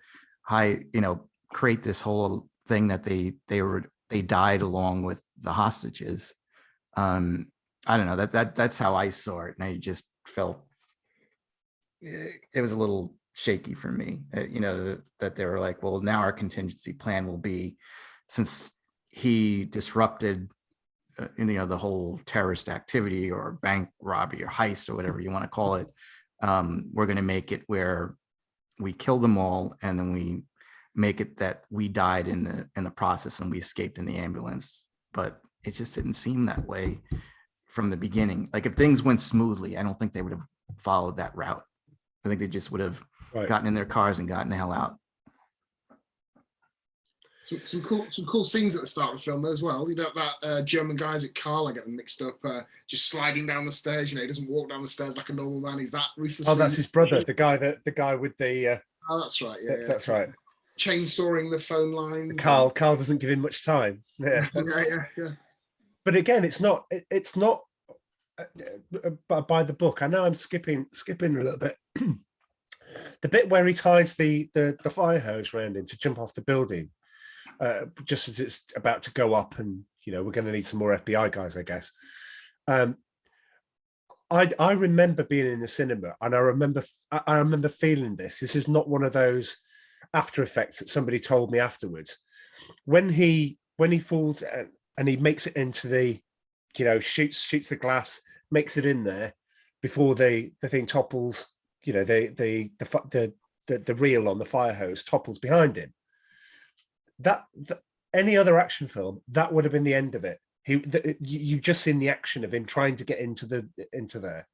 create this whole thing that they died along with the hostages. I don't know, that's how I saw it. And I just felt it was a little shaky for me, that they were like, well, now our contingency plan will be, since he disrupted the whole terrorist activity or bank robbery or heist or whatever you want to call it, we're going to make it where we kill them all and then we make it that we died in the process and we escaped in the ambulance. But it just didn't seem that way from the beginning. Like if things went smoothly, I don't think they would have followed that route. I think they just would have gotten in their cars and gotten the hell out. Some cool scenes at the start of the film as well. You know, that German guy, is it Carl? I get them mixed up. Just sliding down the stairs. You know, he doesn't walk down the stairs like a normal man. He's that ruthless. Oh, that's his brother, the guy with the. Oh, that's right. Yeah, that's right. Chainsawing the phone lines. Carl doesn't give him much time. Yeah. Yeah. But again, it's not by the book. I know I'm skipping a little bit. The bit where he ties the fire hose around him to jump off the building. Just as it's about to go up, and you know we're going to need some more FBI guys, I guess. I remember being in the cinema, and I remember feeling this. This is not one of those after effects that somebody told me afterwards. When he falls and he makes it into the, you know, shoots the glass, makes it in there before the thing topples. You know, the reel on the fire hose topples behind him. Any other action film, that would have been the end of it. You just seen the action of him trying to get into there.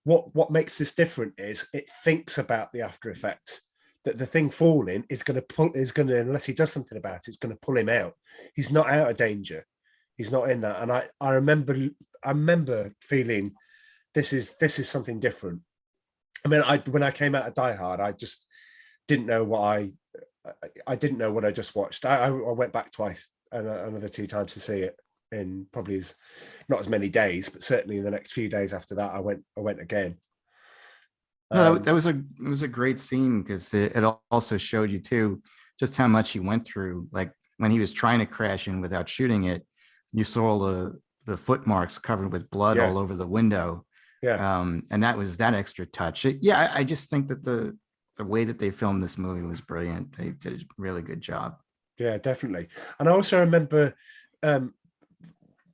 What makes this different is it thinks about the after effects, that the thing falling is going to, unless he does something about it, it's going to pull him out. He's not out of danger. He's not in that. And I remember feeling this is something different. I mean, when I came out of Die Hard, I just didn't know what I didn't know what I just watched. I went back twice and another 2 times to see it in probably not as many days, but certainly in the next few days after that, I went again. No, it was a great scene because it also showed you too just how much he went through. Like when he was trying to crash in without shooting it, you saw the footmarks covered with blood all over the window. Yeah. And that was that extra touch. I just think that the way that they filmed this movie was brilliant. They did a really good job. Yeah, definitely. And I also remember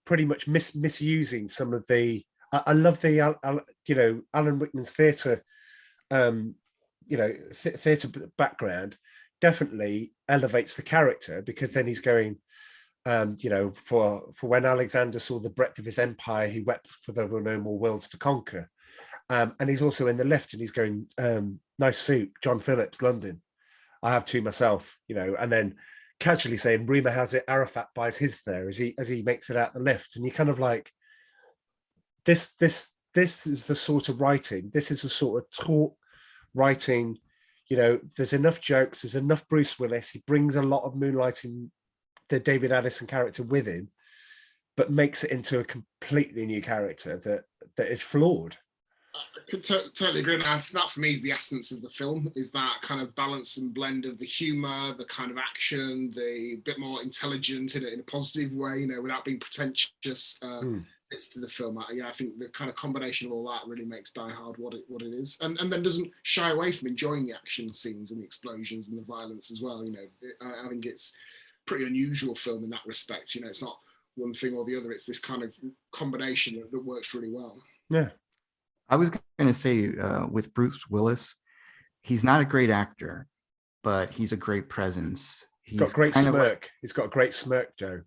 pretty much misusing some of the. I love the Alan Rickman's theatre, theatre background. Definitely elevates the character because then he's going. For when Alexander saw the breadth of his empire, he wept for there were no more worlds to conquer. And he's also in the lift and he's going, nice suit, John Phillips, London. I have 2 myself, and then casually saying, rumor has it Arafat buys his there as he makes it out the lift. And you kind of like, this is the sort of writing. This is the sort of taught writing. There's enough jokes, there's enough Bruce Willis. He brings a lot of moonlighting the David Addison character with him, but makes it into a completely new character that is flawed. I could totally agree. And that for me is the essence of the film, is that kind of balance and blend of the humor, the kind of action, the bit more intelligent in a positive way, without being pretentious bits to the film. I think the kind of combination of all that really makes Die Hard what it is, and then doesn't shy away from enjoying the action scenes and the explosions and the violence as well. I think it's pretty unusual film in that respect. It's not one thing or the other. It's this kind of combination that works really well. Yeah. I was going to say with Bruce Willis, he's not a great actor, but he's a great presence. He's got a great smirk. He's got a great smirk, Joe.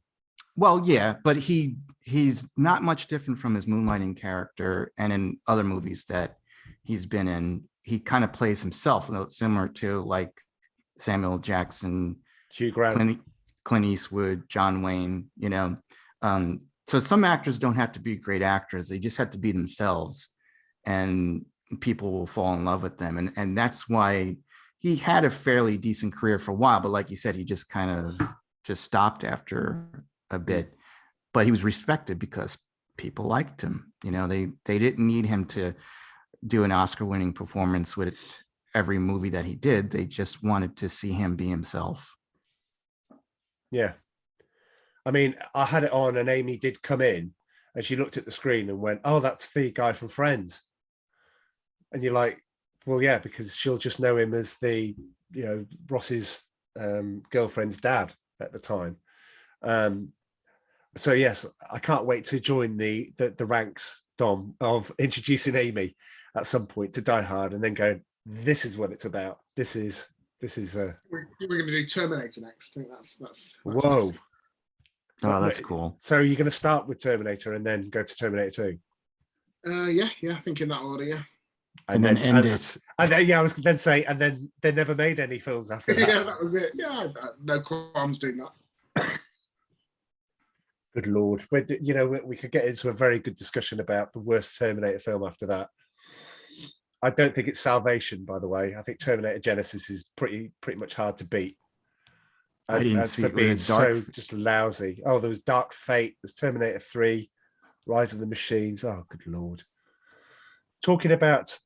Well, yeah, but he's not much different from his moonlighting character and in other movies that he's been in. He kind of plays himself, similar to like Samuel Jackson, Hugh Grant, Clint Eastwood, John Wayne, so some actors don't have to be great actors. They just have to be themselves and people will fall in love with them. And that's why he had a fairly decent career for a while. But like you said, he just kind of just stopped after a bit, but he was respected because people liked him. They didn't need him to do an Oscar-winning performance with every movie that he did. They just wanted to see him be himself. Yeah. I mean, I had it on and Amy did come in and she looked at the screen and went, oh, that's the guy from Friends. And you're like, well, yeah, because she'll just know him as the, Ross's girlfriend's dad at the time. So yes, I can't wait to join the ranks, Dom, of introducing Amy at some point to Die Hard and then going, this is what it's about. This is This is We're going to do Terminator next. I think that's whoa. next. Oh, that's cool. So you're going to start with Terminator and then go to Terminator 2? Yeah, I think in that order, yeah. And then end it. And then, I was going to say, and then they never made any films after that. Yeah, that was it. Yeah, no qualms doing that. Good Lord. We could get into a very good discussion about the worst Terminator film after that. I don't think it's Salvation, by the way. I think Terminator Genesis is pretty much hard to beat. I didn't see it. Being so just lousy. Oh, there was Dark Fate. There's Terminator 3, Rise of the Machines. Oh, good Lord. Talking about,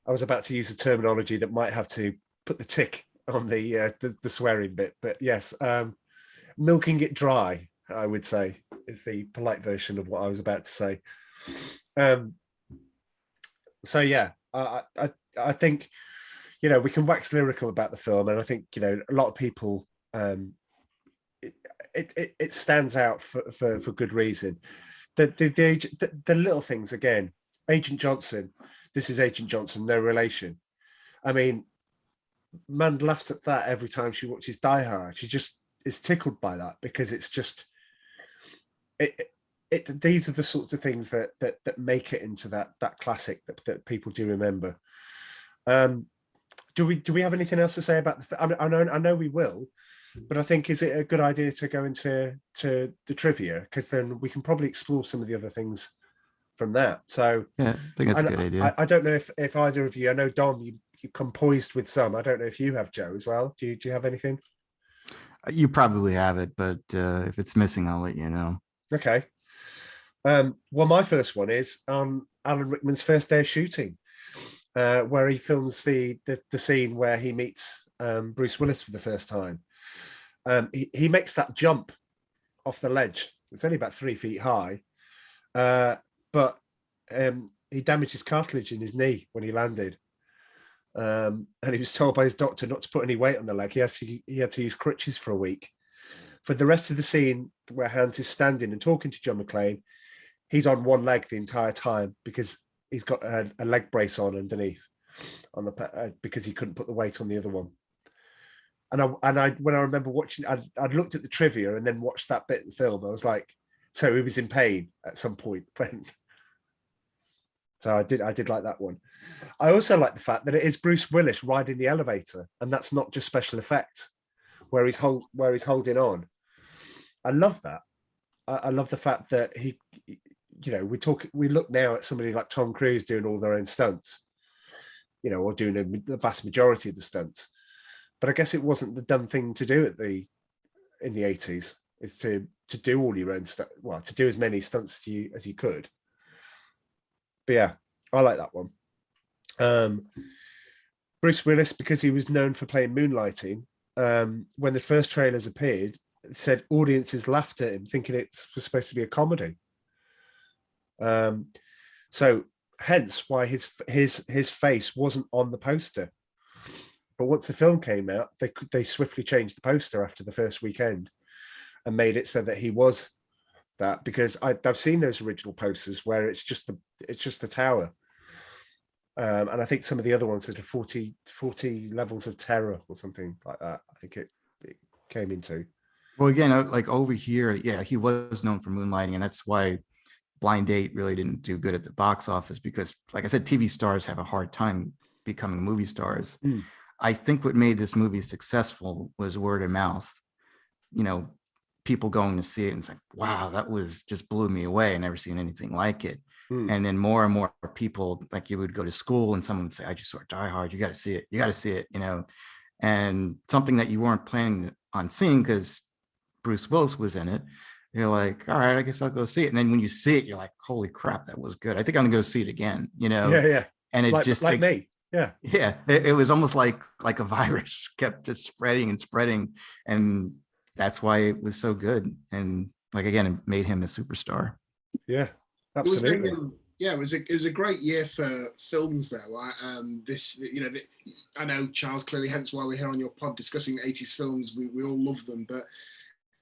I was about to use a terminology that might have to put the tick on the swearing bit, but yes, milking it dry, I would say, is the polite version of what I was about to say. So yeah, I think, we can wax lyrical about the film, and I think, a lot of people, it stands out for good reason. The little things, again, Agent Johnson, this is Agent Johnson, no relation. I mean, man laughs at that every time she watches Die Hard. She just is tickled by that, because it's just, these are the sorts of things that make it into that classic that people do remember. Do we have anything else to say about the? I know we will, but I think, is it a good idea to go into the trivia, because then we can probably explore some of the other things from that. So yeah, I think that's a good idea. I don't know if either of you. I know Dom, you come poised with some. I don't know if you have, Joe, as well. Do you have anything? You probably have it, but if it's missing, I'll let you know. Okay. Well, my first one is Alan Rickman's first day of shooting, where he films the scene where he meets Bruce Willis for the first time. He makes that jump off the ledge. It's only about 3 feet high, but he damaged his cartilage in his knee when he landed. And he was told by his doctor not to put any weight on the leg. He had to use crutches for a week. For the rest of the scene where Hans is standing and talking to John McClane, he's on one leg the entire time, because he's got a leg brace on underneath because he couldn't put the weight on the other one. And I when I remember watching, I'd looked at the trivia and then watched that bit in the film. I was like, so he was in pain at some point. So I did like that one. I also like the fact that it is Bruce Willis riding the elevator, and that's not just special effects, where he's holding on. I love that. I love the fact that he, we look now at somebody like Tom Cruise doing all their own stunts, or doing the vast majority of the stunts. But I guess it wasn't the done thing to do in the 80s, is to do all your own stuff. Well, to do as many stunts as you could. But yeah, I like that one. Bruce Willis, because he was known for playing Moonlighting, when the first trailers appeared, it said audiences laughed at him, thinking it was supposed to be a comedy. So hence why his face wasn't on the poster. But once the film came out, they swiftly changed the poster after the first weekend and made it so that he was that, because I've seen those original posters where it's just the tower. And I think some of the other ones that are 40 levels of terror or something like that, I think it came into. Well, again, like over here, yeah, he was known for Moonlighting, and that's why Blind Date really didn't do good at the box office, because, like I said, TV stars have a hard time becoming movie stars. I think what made this movie successful was word of mouth. People going to see it, and it's like, wow, that just blew me away. I never seen anything like it. And then more and more people, like, you would go to school and someone would say, I just saw Die Hard. You got to see it. You got to see it, and something that you weren't planning on seeing because Bruce Willis was in it. You're like, all right, I guess I'll go see it. And then when you see it, you're like, holy crap, that was good. I think I'm gonna go see it again, Yeah. And it like me. Yeah. Yeah. It was almost like a virus, kept just spreading and spreading. And that's why it was so good. And like, again, it made him a superstar. Yeah, absolutely. It was a great year for films there. I know, Charles, clearly, hence why we're here on your pod discussing 80s films. We all love them, but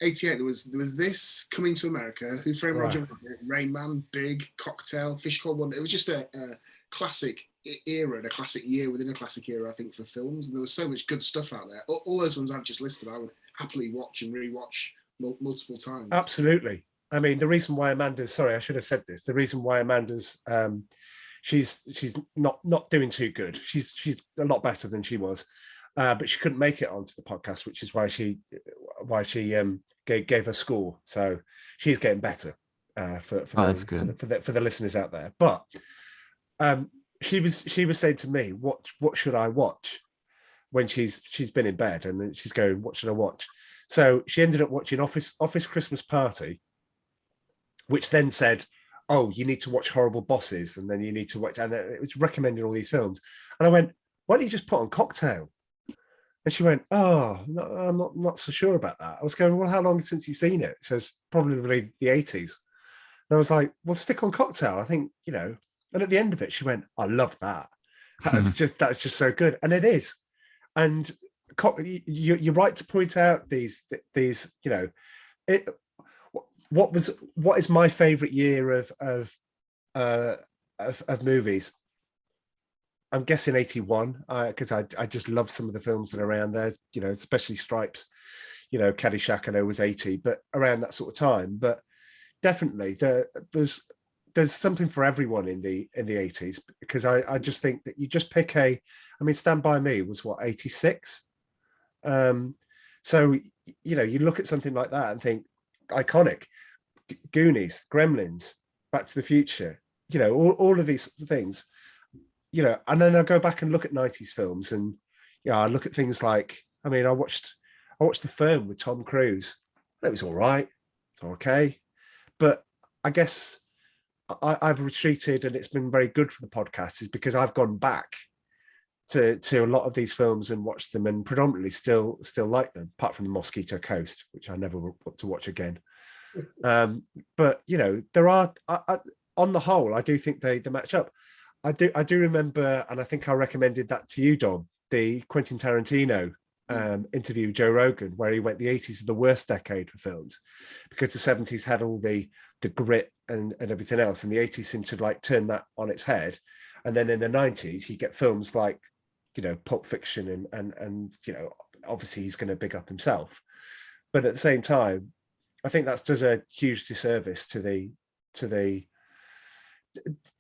88, there was this, Coming to America, Who Framed Roger Rabbit, Rain Man, Big, Cocktail, Fish Called Wonder. It was just a classic era and a classic year within a classic era, I think, for films. And there was so much good stuff out there. All those ones I've just listed, I would happily watch and rewatch multiple times. Absolutely. I mean, the reason why Amanda's, sorry, I should have said this. The reason why Amanda's, she's not doing too good. She's a lot better than she was, but she couldn't make it onto the podcast, which is why she gave her score. So she's getting better for that's good. For the listeners out there. But she was saying to me, what should I watch when she's been in bed, and then she's going, what should I watch? So she ended up watching Office Christmas Party, which then said, oh, you need to watch Horrible Bosses, and then you need to watch, and it was recommending all these films. And I went, why don't you just put on Cocktail? And she went, oh, no, I'm not so sure about that. I was going, well, how long since you've seen it? She says, probably the 80s. And I was like, well, stick on Cocktail. I think, you know, and at the end of it, she went, I love that. That's just so good. And it is. And you're right to point out these, you know, what is my favorite year of movies? I'm guessing 81, because I just love some of the films that are around there, you know, especially Stripes, you know, Caddyshack, I know was 80, but around that sort of time. But definitely there's something for everyone in the 80s, because I just think that you just pick I mean, Stand By Me was what, 86? So, you know, you look at something like that and think iconic. Goonies, Gremlins, Back to the Future, you know, all of these things, you know. And then I go back and look at 90s films, and yeah, I look at things like, I mean, I watched The Firm with Tom Cruise. It was all right, okay, but I guess I've retreated, and it's been very good for the podcast, is because I've gone back to a lot of these films and watched them, and predominantly still like them, apart from The Mosquito Coast, which I never want to watch again. But you know, there are, on the whole, I do think they match up. I do remember, and I think I recommended that to you, Dom, the Quentin Tarantino interview with Joe Rogan, where he went, the 80s are the worst decade for films, because the 70s had all the grit and everything else, and the 80s seemed to like turn that on its head. And then in the 90s you get films like, you know, Pulp Fiction and you know, obviously he's going to big up himself, but at the same time I think that does a huge disservice to the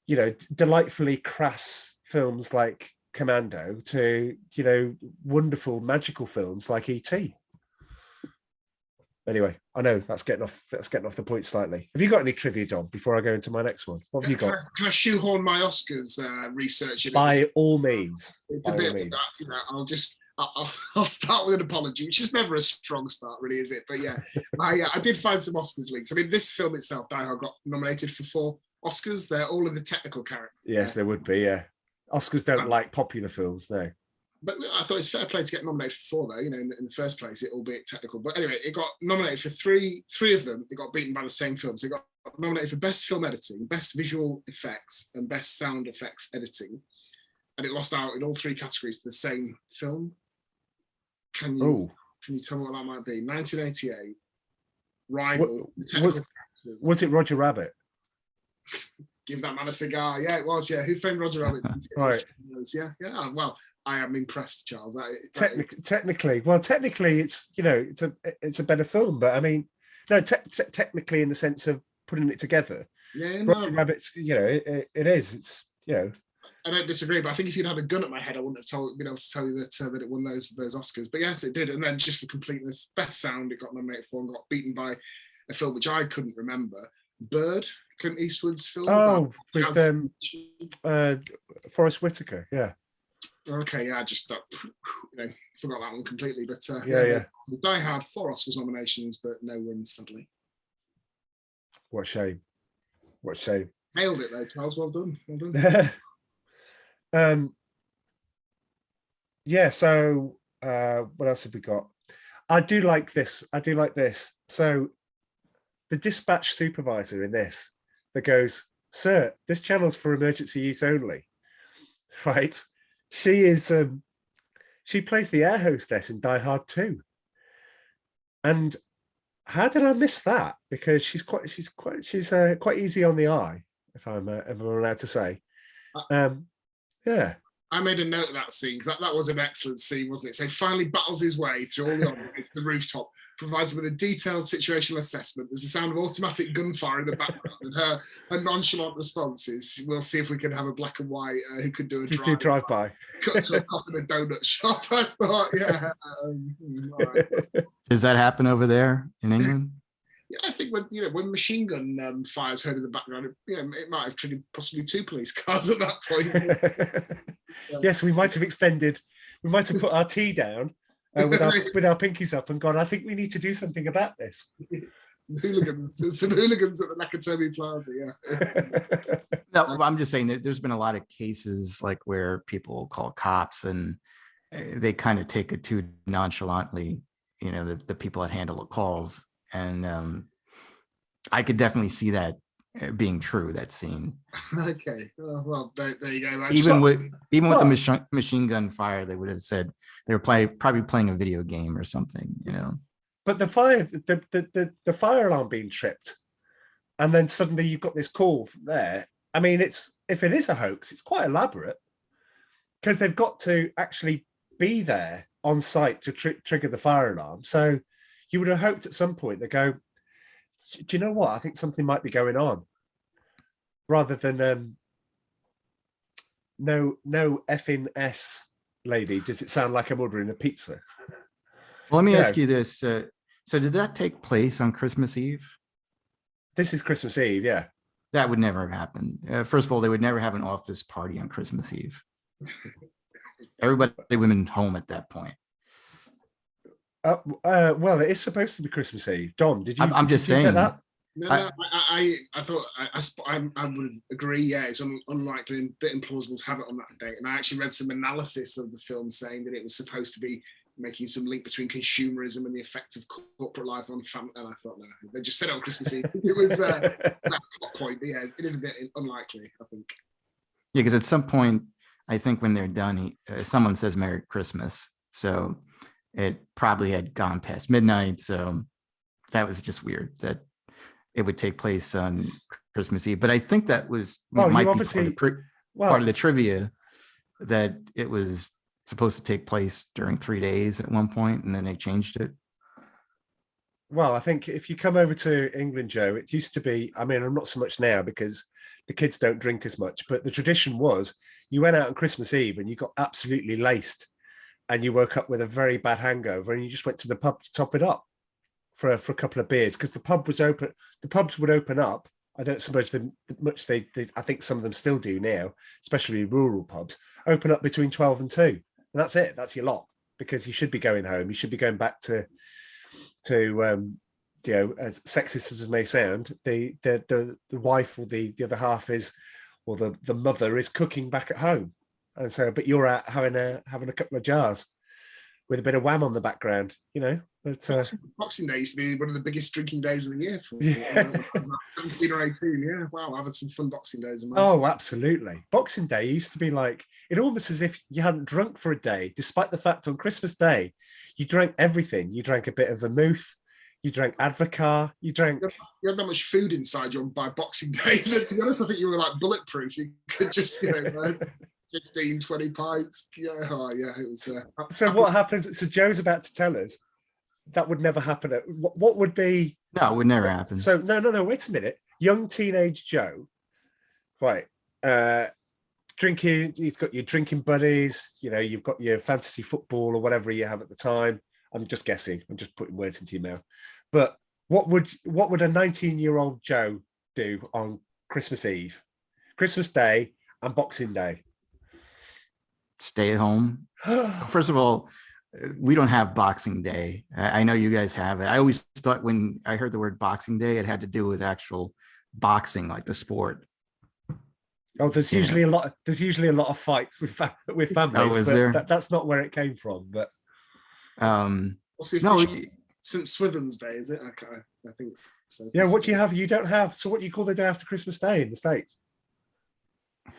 you know, delightfully crass films like Commando, to, you know, wonderful magical films like E.T. Anyway, I know that's getting off the point slightly. Have you got any trivia, Dom, before I go into my next one? What have you got? Can I shoehorn my Oscars research in? By all means. It's a bit of that, you know, I'll start with an apology, which is never a strong start, really, is it? But yeah, I did find some Oscars links. I mean, this film itself, Die Hard, got nominated for 4 Oscars. They're all in the technical category. Yes, there would be, yeah. Oscars don't like popular films, no. But I thought it's fair play to get nominated for 4, though, you know, in the first place, it albeit technical. But anyway, it got nominated for three of them. It got beaten by the same film. So it got nominated for Best Film Editing, Best Visual Effects, and Best Sound Effects Editing. And it lost out in all 3 categories to the same film. Can you tell me what that might be? 1988, Rival. Was it Roger Rabbit? Give that man a cigar. Yeah, it was. Yeah, Who Framed Roger Rabbit? Right. Yeah. Well, I am impressed, Charles. Technically, it's, you know, it's a better film, but I mean, no, technically in the sense of putting it together. Yeah, Roger Rabbit's, you know, it is. It's, you know. I don't disagree, but I think if you'd had a gun at my head, I wouldn't have been able to tell you that it won those Oscars. But yes, it did. And then just for completeness, Best Sound, it got nominated for and got beaten by a film which I couldn't remember. Bird, Clint Eastwood's film. Oh, with Forrest Whitaker, yeah. Okay, yeah, I just forgot that one completely. But yeah. Die Hard, 4 Oscars nominations, but no wins, sadly. What a shame. Nailed it though, Charles. Well done. Yeah, so what else have we got? I do like this. So the dispatch supervisor in this that goes, "Sir, this channel's for emergency use only." Right? She is she plays the air hostess in Die Hard 2. And how did I miss that? Because she's quite easy on the eye, if I'm allowed to say. Yeah. I made a note of that scene because that was an excellent scene, wasn't it? So he finally battles his way through all the to the rooftop, provides him with a detailed situational assessment. There's the sound of automatic gunfire in the background, and her nonchalant responses. We'll see if we can have a black and white who could do a drive by. Cut to a cop in a donut shop. I thought, yeah. Right. Does that happen over there in England? Yeah, I think when machine gun fires heard in the background, it might have triggered possibly 2 police cars at that point. Yes, we might have put our tea down with our pinkies up and gone, I think we need to do something about this. Some hooligans at the Nakatomi Plaza, yeah. No, I'm just saying that there's been a lot of cases like where people call cops and they kind of take it too nonchalantly, the people that handle the calls. And I could definitely see that being true, that scene. Okay. Oh, well, there you go. Even with the machine gun fire, they would have said they were probably playing a video game or something, But the fire alarm being tripped, and then suddenly you've got this call from there. I mean, if it is a hoax, it's quite elaborate because they've got to actually be there on site to trigger the fire alarm. So you would have hoped at some point they go, do you know what? I think something might be going on, rather than no effing S, lady. Does it sound like I'm ordering a pizza? Well, let me ask you this. So did that take place on Christmas Eve? This is Christmas Eve, yeah. That would never have happened. First of all, they would never have an office party on Christmas Eve. Everybody would have been home at that point. Well, it is supposed to be Christmas Eve. Dom, did you? I'm just saying that. No, I thought I would agree. Yeah, it's unlikely and a bit implausible to have it on that date. And I actually read some analysis of the film saying that it was supposed to be making some link between consumerism and the effect of corporate life on family. And I thought, no, they just said it on Christmas Eve. It was that plot point. But yeah, it is a bit unlikely, I think. Yeah, because at some point, I think when they're done, someone says Merry Christmas. So it probably had gone past midnight. So that was just weird that it would take place on Christmas Eve. But I think that was part of the trivia, that it was supposed to take place during 3 days at one point, and then they changed it. Well, I think if you come over to England, Joe, it used to be, I mean, I'm not so much now because the kids don't drink as much, but the tradition was you went out on Christmas Eve and you got absolutely laced and you woke up with a very bad hangover and you just went to the pub to top it up for a couple of beers, because the pubs would open up. I don't suppose they I think some of them still do now, especially rural pubs, open up between 12 and 2. And that's it. That's your lot, because you should be going home. You should be going back to as sexist as it may sound, the wife or the other half is, or the mother is cooking back at home. And so, but you're out having a couple of jars with a bit of wham on the background, But Boxing Day used to be one of the biggest drinking days of the year for 17 or 18. Yeah, wow, I've had some fun Boxing Days. Oh, absolutely. Boxing Day used to be like, it almost as if you hadn't drunk for a day, despite the fact on Christmas Day, you drank everything. You drank a bit of vermouth, you drank Advocaat, you had that much food inside you by Boxing Day. To be honest, I think you were like bulletproof. You could just, 15, 20 pints. Yeah, it was. So what happens? So Joe's about to tell us that would never happen. What would be? No, it would never happen. So no. Wait a minute. Young teenage Joe, right? Drinking. He's got your drinking buddies. You've got your fantasy football or whatever you have at the time. I'm just guessing. I'm just putting words into your mouth. But what would a 19-year-old Joe do on Christmas Eve, Christmas Day, and Boxing Day? Stay at home. First of all, we don't have Boxing Day. I know you guys have it. I always thought when I heard the word Boxing Day, it had to do with actual boxing, like the sport. Oh, there's usually a lot. There's usually a lot of fights with families. Oh, is there? That's not where it came from. But St. Swithin's Day, is it? I think so. Yeah. What do you have? You don't have. So what do you call the day after Christmas Day in the States?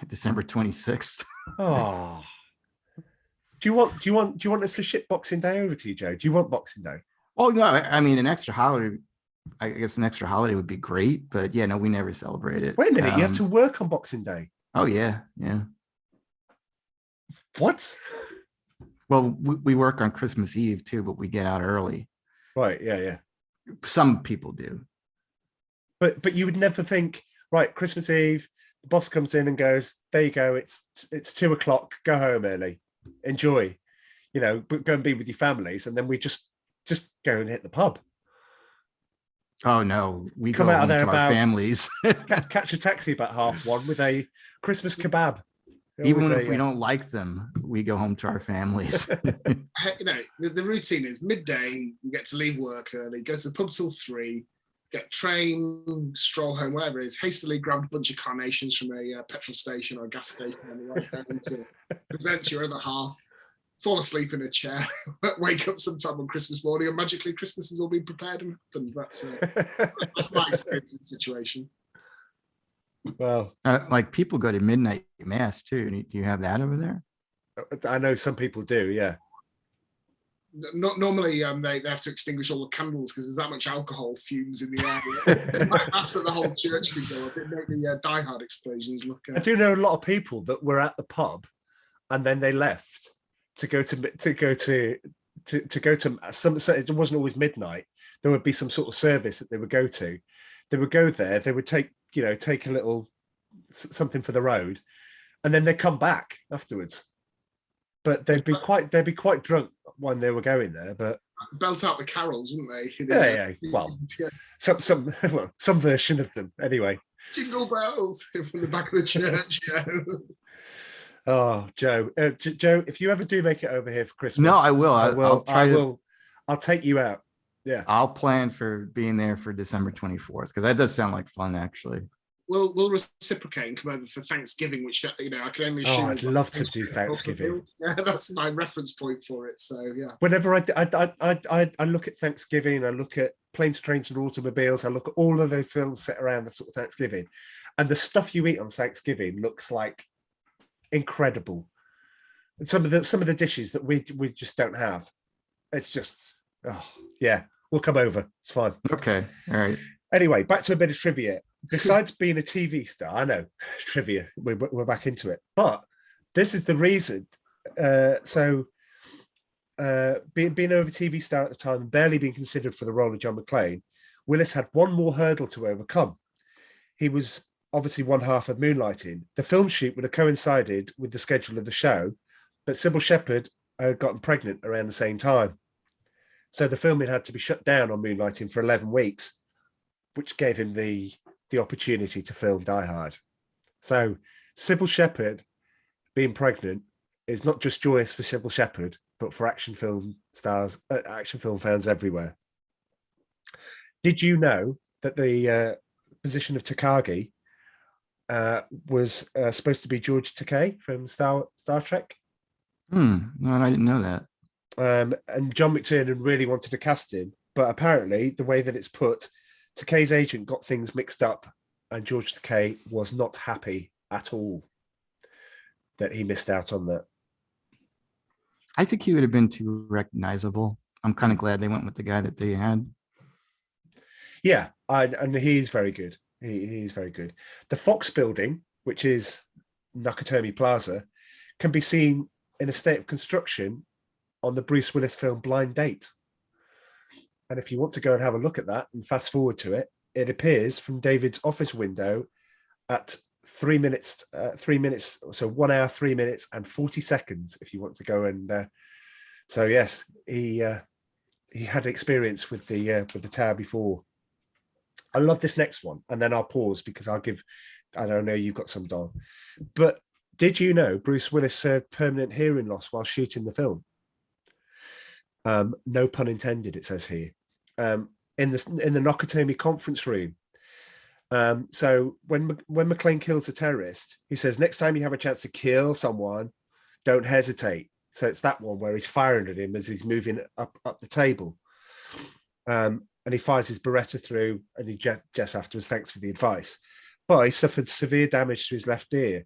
December 26th. Oh. Do you want us to ship Boxing Day over to you, Joe? Do you want Boxing Day? Oh no, I mean an extra holiday. I guess an extra holiday would be great, but yeah, no, we never celebrate it. Wait a minute, you have to work on Boxing Day. Oh yeah. What? Well, we work on Christmas Eve too, but we get out early. Right. Yeah. Some people do. But you would never think, right, Christmas Eve, the boss comes in and goes, there you go, it's 2:00, go home early, enjoy, but go and be with your families, and then we just go and hit the pub. Oh no, we come go out of there to our about families. catch a taxi about 1:30 with a Christmas kebab. Even if we don't like them, we go home to our families. The routine is midday, you get to leave work early, go to the pub till 3, get a train, stroll home, whatever it is, hastily grab a bunch of carnations from a petrol station or a gas station on the way home to present your other half, fall asleep in a chair, wake up sometime on Christmas morning, and magically Christmas has all been prepared and happened. That's my experience in the situation. Well, like people go to midnight mass too. Do you have that over there? I know some people do. Yeah. Not normally. They have to extinguish all the candles because there's that much alcohol fumes in the air. That's that the whole church can go up. It made the Die Hard explosions look. I do know a lot of people that were at the pub, and then they left to go to some. It wasn't always midnight. There would be some sort of service that they would go to. They would go there. They would take a little something for the road, and then they'd come back afterwards. But they'd be quite drunk when they were going there. But belt out the carols, wouldn't they? Yeah. Well, some version of them anyway. Jingle bells from the back of the church. Yeah. Oh, Joe, Joe, if you ever do make it over here for Christmas, no, I will. I'll take you out. Yeah, I'll plan for being there for December 24th because that does sound like fun, actually. We'll reciprocate and come over for Thanksgiving, which I can only assume. Oh, I'd love to do Thanksgiving. Yeah, that's my reference point for it. So yeah. Whenever I look at Thanksgiving, I look at Planes, Trains, and Automobiles. I look at all of those films set around the sort of Thanksgiving, and the stuff you eat on Thanksgiving looks like incredible. And some of the dishes that we just don't have. It's just we'll come over. It's fine. Okay. All right. Anyway, back to a bit of trivia. Besides being a TV star, I know trivia. We're back into it, but this is the reason. Being over TV star at the time and barely being considered for the role of John McClane, Willis had one more hurdle to overcome. He was obviously one half of Moonlighting. The film shoot would have coincided with the schedule of the show, but Sybil Shepherd had gotten pregnant around the same time. So the filming had to be shut down on Moonlighting for 11 weeks, which gave him the opportunity to film Die Hard. So Sybil Shepherd being pregnant is not just joyous for Sybil Shepherd, but for action film stars, action film fans everywhere. Did you know that the position of Takagi was supposed to be George Takei from Star Trek? No, I didn't know that. And John McTiernan really wanted to cast him, but apparently the way that it's put, Takei's agent got things mixed up, and George Takei was not happy at all that he missed out on that. I think he would have been too recognizable. I'm kind of glad they went with the guy that they had. Yeah, and he's very good. He's very good. The Fox building, which is Nakatomi Plaza, can be seen in a state of construction on the Bruce Willis film Blind Date. And if you want to go and have a look at that and fast forward to it, it appears from David's office window at 3 minutes, so 1 hour, 3 minutes and 40 seconds. If you want to go and, so yes, he had experience with the tower before. I love this next one, and then I'll pause because I don't know, you've got some, Don. But did you know Bruce Willis served permanent hearing loss while shooting the film? No pun intended, it says here. In the Nakatomi conference room. So when McClane kills a terrorist, he says, next time you have a chance to kill someone, don't hesitate. So it's that one where he's firing at him as he's moving up the table. And he fires his Beretta through, and he just afterwards, thanks for the advice. But he suffered severe damage to his left ear.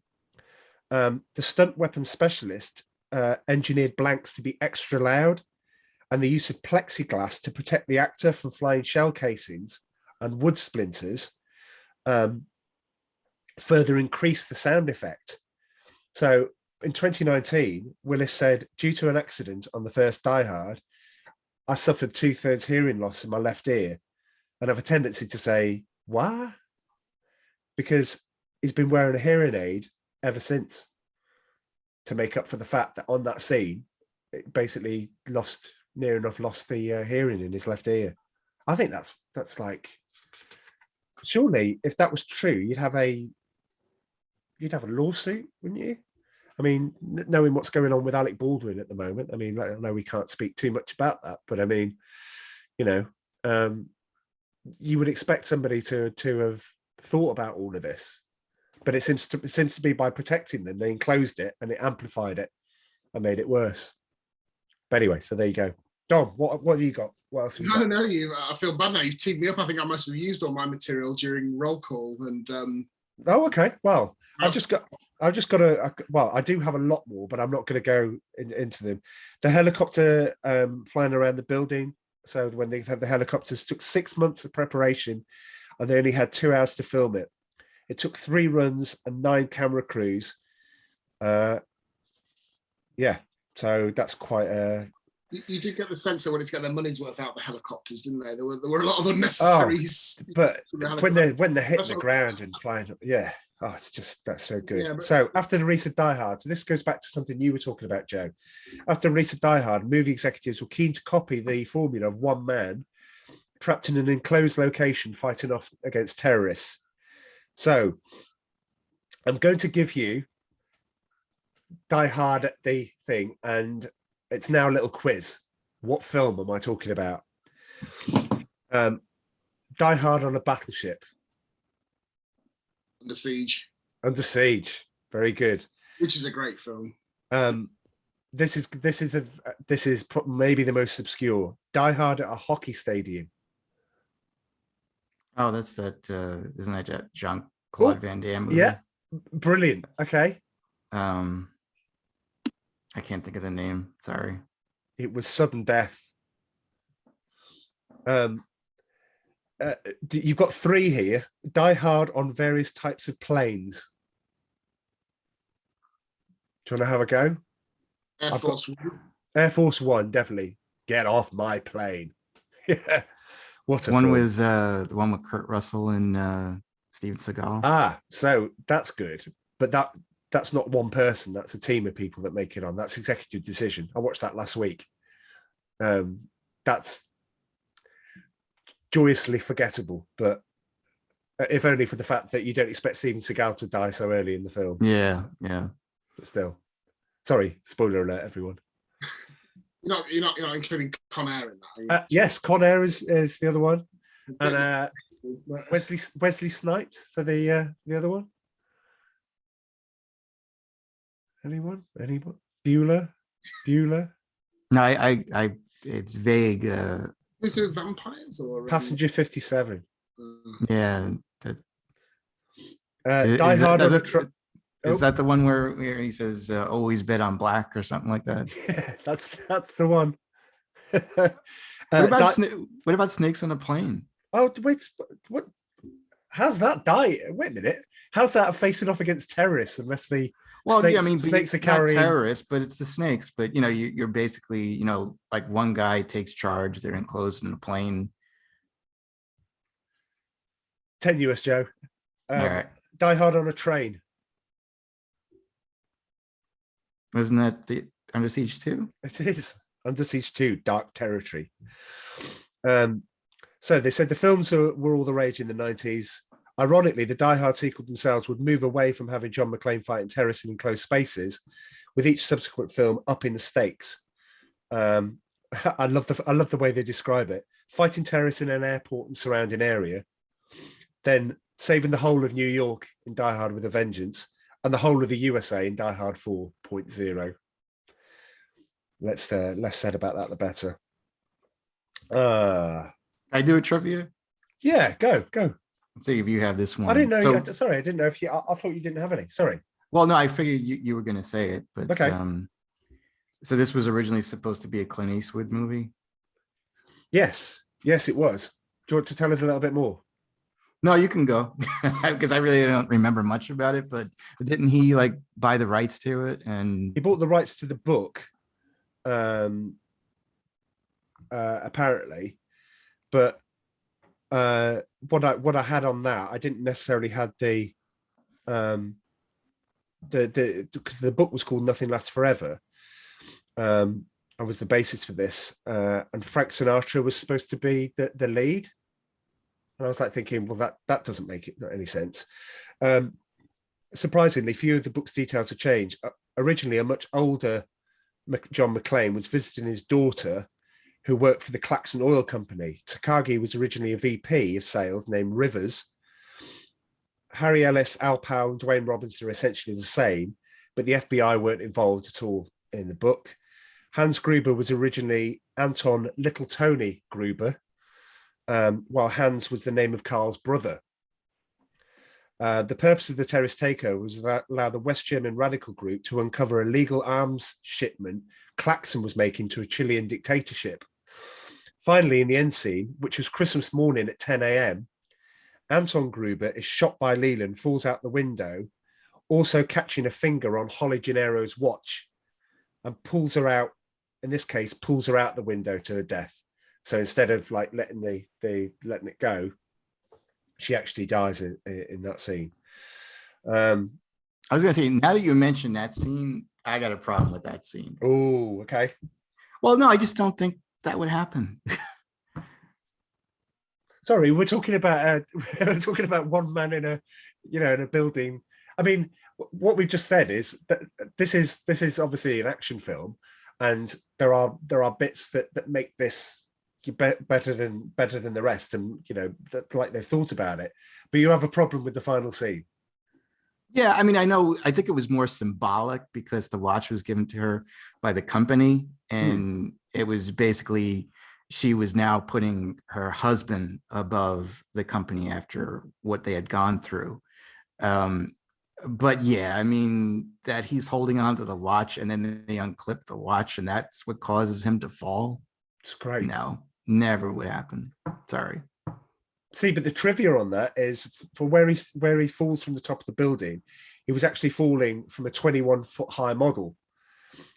The stunt weapons specialist engineered blanks to be extra loud, and the use of plexiglass to protect the actor from flying shell casings and wood splinters further increased the sound effect. So in 2019, Willis said, due to an accident on the first Die Hard, I suffered 2/3 hearing loss in my left ear, and have a tendency to say, why? Because he's been wearing a hearing aid ever since to make up for the fact that on that scene, it basically near enough lost the hearing in his left ear. I think that's like, surely if that was true, you'd have a lawsuit, wouldn't you? I mean, knowing what's going on with Alec Baldwin at the moment, I mean, I know we can't speak too much about that, but I mean, you know, you would expect somebody to have thought about all of this, but it seems to be by protecting them, they enclosed it and it amplified it and made it worse. But anyway, so there you go. Dom, what have you got? What else have you got? No, I feel bad now. You've teed me up. I think I must have used all my material during roll call, and oh, okay. Well, I do have a lot more, but I'm not going to go into them. The helicopter flying around the building. So when they had the helicopters, took 6 months of preparation, and they only had 2 hours to film it. It took 3 runs and 9 camera crews. Yeah, so that's quite a. You did get the sense that when it's get their money's worth out the helicopters, didn't they? There were a lot of unnecessaries. But when they're hitting the ground and flying, yeah. Oh, that's so good. Yeah, so after the release of Die Hard, so this goes back to something you were talking about, Joe. After the release of Die Hard, movie executives were keen to copy the formula of one man trapped in an enclosed location fighting off against terrorists. So I'm going to give you Die Hard at the thing, and it's now a little quiz. What film am I talking about? Die Hard on a battleship. Under Siege. Under Siege. Very good. Which is a great film. This is maybe the most obscure. Die Hard at a hockey stadium. Oh, that's that. Isn't that Jean-Claude Van Damme movie? Yeah, brilliant. Okay. I can't think of the name. Sorry. It was Sudden Death. You've got 3 here. Die Hard on various types of planes. Do you want to have a go? Air Force One. Air Force One, definitely. Get off my plane. Yeah. What a one film. was the one with Kurt Russell and Steven Seagal. Ah, so that's good. But that's not one person. That's a team of people that make it on. That's executive decision. I watched that last week. That's joyously forgettable, but if only for the fact that you don't expect Steven Seagal to die so early in the film. Yeah. But still, sorry, spoiler alert, everyone. You're not including Con Air in that. Yes, Con Air is the other one, and Wesley Snipes for the other one. Anyone? Bueller? No, I it's vague. Was it vampires or Passenger 57? Yeah. Die Hard on a truck. Is that the one where he says always bet on black or something like that? Yeah, that's the one. What about Snakes on a Plane? Oh wait, what? How's that die? Wait a minute. How's that facing off against terrorists unless the snakes are carrying terrorists, but it's the snakes. But you're basically like one guy takes charge. They're enclosed in a plane. Tenuous, Joe. All right. Die Hard on a train. Wasn't that the Under Siege 2? It is Under Siege 2, Dark Territory. So they said the films were all the rage in the 90s. Ironically, the Die Hard sequel themselves would move away from having John McClane fighting terrorists in enclosed spaces, with each subsequent film upping the stakes. I love the way they describe it: fighting terrorists in an airport and surrounding area, then saving the whole of New York in Die Hard with a Vengeance, and the whole of the USA in Die Hard 4.0. Less said about that, the better. I do a trivia. Yeah, go. Let's see if you have this one. I didn't know. Sorry, I didn't know if you. I thought you didn't have any. Sorry. Well, no, I figured you were going to say it, but okay. So this was originally supposed to be a Clint Eastwood movie. Yes, it was. Do you want to tell us a little bit more? No, you can go because I really don't remember much about it. But didn't he like buy the rights to it? And He bought the rights to the book, apparently, but what I had on that, I didn't necessarily had the because the book was called Nothing Lasts Forever. And was the basis for this, and Frank Sinatra was supposed to be the lead. And I was like thinking, well, that doesn't make any sense. Surprisingly, few of the book's details have changed. Originally, a much older John McClane was visiting his daughter, who worked for the Claxon Oil Company. Takagi was originally a VP of sales named Rivers. Harry Ellis, Al Powell, and Dwayne Robinson are essentially the same, but the FBI weren't involved at all in the book. Hans Gruber was originally Anton Little Tony Gruber, while Hans was the name of Carl's brother. The purpose of the terrorist takeover was to allow the West German radical group to uncover a legal arms shipment Claxon was making to a Chilean dictatorship. Finally, in the end scene, which was Christmas morning at 10 a.m., Anton Gruber is shot by Leland, falls out the window, also catching a finger on Holly Gennaro's watch, and pulls her out, in this case, pulls her out the window to her death. So instead of like letting letting it go, she actually dies in that scene. I was going to say, now that you mentioned that scene, I got a problem with that scene. Oh, okay. Well, no, I just don't think that would happen. Sorry, we're talking about one man in a building. I mean, what we just said is that this is obviously an action film, and there are bits that make this better than the rest, and like they've thought about it. But you have a problem with the final scene. Yeah, I mean, I think it was more symbolic because the watch was given to her by the company, and it was basically she was now putting her husband above the company after what they had gone through. But yeah, I mean, that he's holding on to the watch and then they unclip the watch and that's what causes him to fall. It's great. No, never would happen. Sorry. See, but the trivia on that is for where he falls from the top of the building, he was actually falling from a 21-foot high model.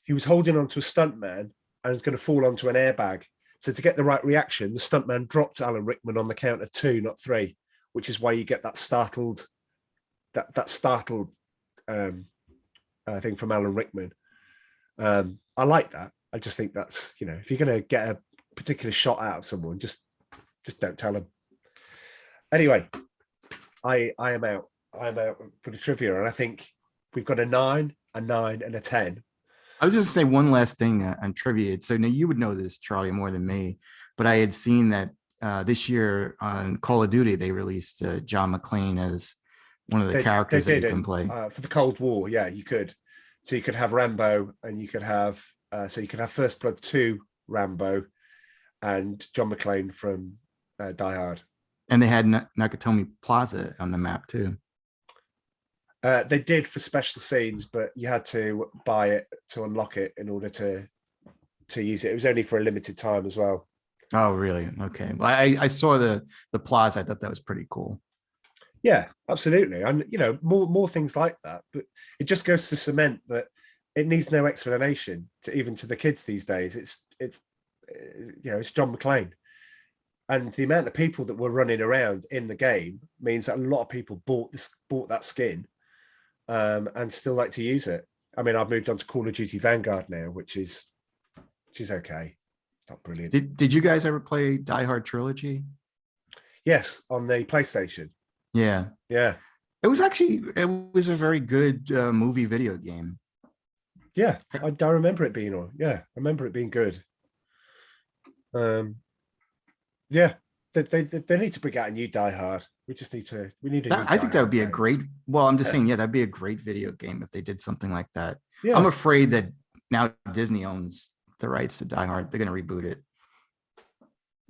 He was holding onto a stuntman and was going to fall onto an airbag. So to get the right reaction, the stuntman dropped Alan Rickman on the count of 2, not 3, which is why you get that startled thing from Alan Rickman. I like that. I just think that's, if you're going to get a particular shot out of someone, just don't tell them. Anyway, I am out. I'm out for the trivia, and I think we've got a 9, a 9, and a 10. I was just gonna say one last thing on trivia. So now you would know this, Charlie, more than me, but I had seen that this year on Call of Duty they released John McClane as one of the characters that you can play for the Cold War. Yeah, you could. So you could have Rambo, and you could have First Blood 2 Rambo, and John McClane from Die Hard. And they had Nakatomi Plaza on the map too. They did for special scenes, but you had to buy it to unlock it in order to use it. It was only for a limited time as well. Oh, really? Okay. Well, I saw the plaza. I thought that was pretty cool. Yeah, absolutely. And more things like that. But it just goes to cement that it needs no explanation even to the kids these days. It's John McClane. And the amount of people that were running around in the game means that a lot of people bought that skin and still like to use it. I mean, I've moved on to Call of Duty Vanguard now, which is okay. Not brilliant. Did you guys ever play Die Hard Trilogy? Yes, on the PlayStation. Yeah. Yeah. It was a very good movie video game. Yeah, I remember it being on. Yeah, I remember it being good. Yeah, they need to bring out a new Die Hard. We need a new I think that would be game. a great. Well, I'm just saying, yeah, that'd be a great video game if they did something like that. Yeah. I'm afraid that now Disney owns the rights to Die Hard. They're going to reboot it.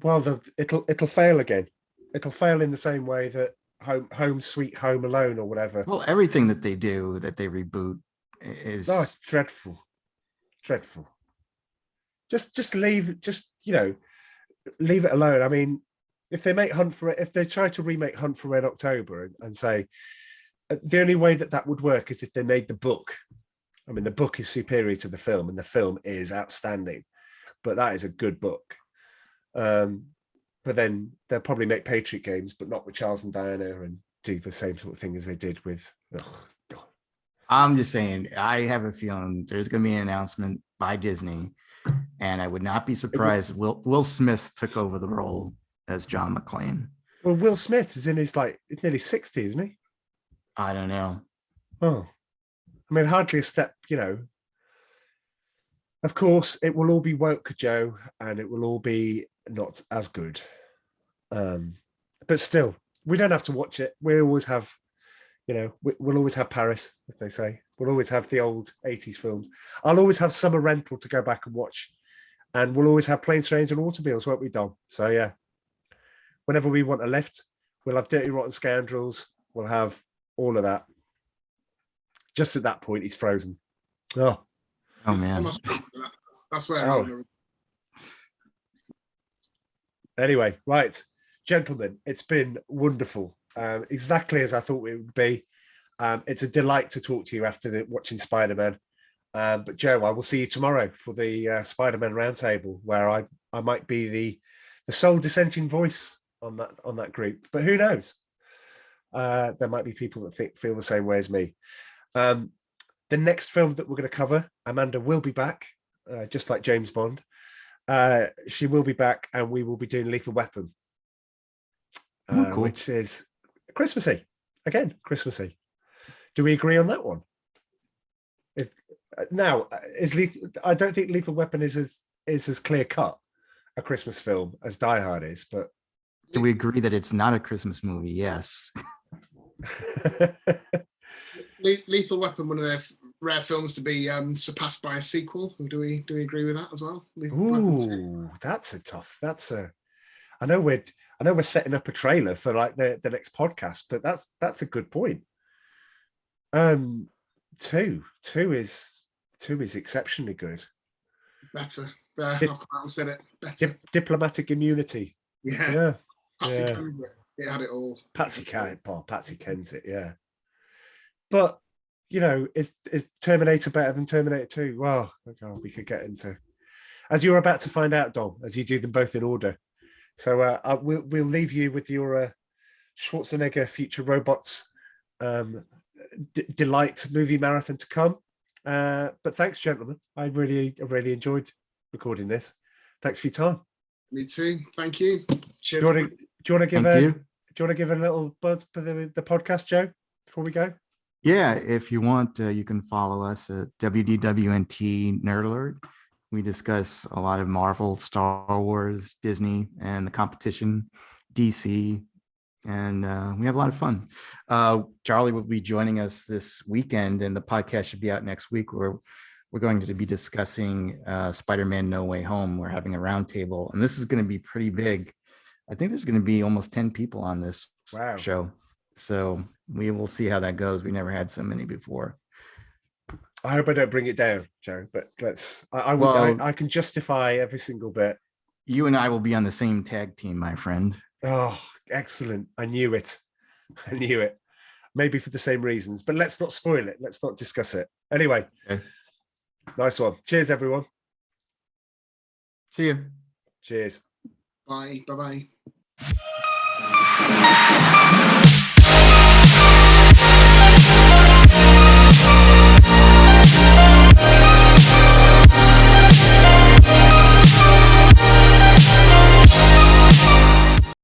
Well, it'll fail again. It'll fail in the same way that Home Sweet Home Alone or whatever. Well, everything that they do that they reboot is it's dreadful. Just leave it alone. I mean, if they make Hunt for Red, if they try to remake Hunt for Red October and say the only way that would work is if they made the book. I mean, the book is superior to the film, and the film is outstanding, but that is a good book. But then they'll probably make Patriot Games, but not with Charles and Diana, and do the same sort of thing as they did with. Oh, God. I'm just saying, I have a feeling there's going to be an announcement by Disney, and I would not be surprised if Will Smith took over the role as John McClane. Well, Will Smith is in his it's nearly 60, isn't he? I don't know. Oh, I mean, hardly a step, Of course, it will all be woke, Joe, and it will all be not as good. But still, we don't have to watch it. We always have, we'll always have Paris, as they say. We'll always have the old 80s films. I'll always have Summer Rental to go back and watch. And we'll always have Planes, Trains and Automobiles, won't we, Dom? So, yeah. Whenever we want a lift, we'll have Dirty Rotten Scoundrels. We'll have all of that. Just at that point, he's frozen. Oh man. That's where Anyway, right. Gentlemen, it's been wonderful. Exactly as I thought it would be. It's a delight to talk to you after watching Spider-Man. But Joe, I will see you tomorrow for the Spider-Man Roundtable, where I might be the sole dissenting voice on that group. But who knows? There might be people that feel the same way as me. The next film that we're going to cover, Amanda will be back, just like James Bond. She will be back, and we will be doing Lethal Weapon, cool. Which is Christmassy. Again, Christmassy. Do we agree on that one? I don't think Lethal Weapon is as clear cut a Christmas film as Die Hard is, but do we agree that it's not a Christmas movie? Yes. Lethal Weapon, one of their rare films to be surpassed by a sequel. Do we agree with that as well? Ooh, I know we're setting up a trailer for like the next podcast, but that's a good point. Two is exceptionally good. Better. I've come out and said it. Better. Diplomatic Immunity. Yeah. Patsy Kenned it. It had it all. Patsy Kenned it. Yeah. But is Terminator better than Terminator 2? Well, we could get into, as you're about to find out, Dom, as you do them both in order. So we'll leave you with your Schwarzenegger Future Robots delight movie marathon to come. But thanks, gentlemen. I really enjoyed recording this. Thanks for your time. Me too. Thank you. Cheers. Do you want to give a little buzz for the podcast, Joe, before we go? Yeah, if you want, you can follow us at WDWNT Nerd Alert. We discuss a lot of Marvel, Star Wars, Disney, and the competition, DC, and we have a lot of fun. Charlie will be joining us this weekend, and the podcast should be out next week, where we're going to be discussing Spider-Man No Way Home. We're having a roundtable, and this is going to be pretty big. I think there's going to be almost 10 people on this show. So we will see how that goes. We never had so many before. I hope I don't bring it down, Joe, but I can justify every single bit. You and I will be on the same tag team, my friend. Oh, excellent. I knew it. Maybe for the same reasons, but let's not spoil it. Let's not discuss it. Anyway, okay. Nice one. Cheers, everyone. See you. Cheers. Bye. Bye-bye.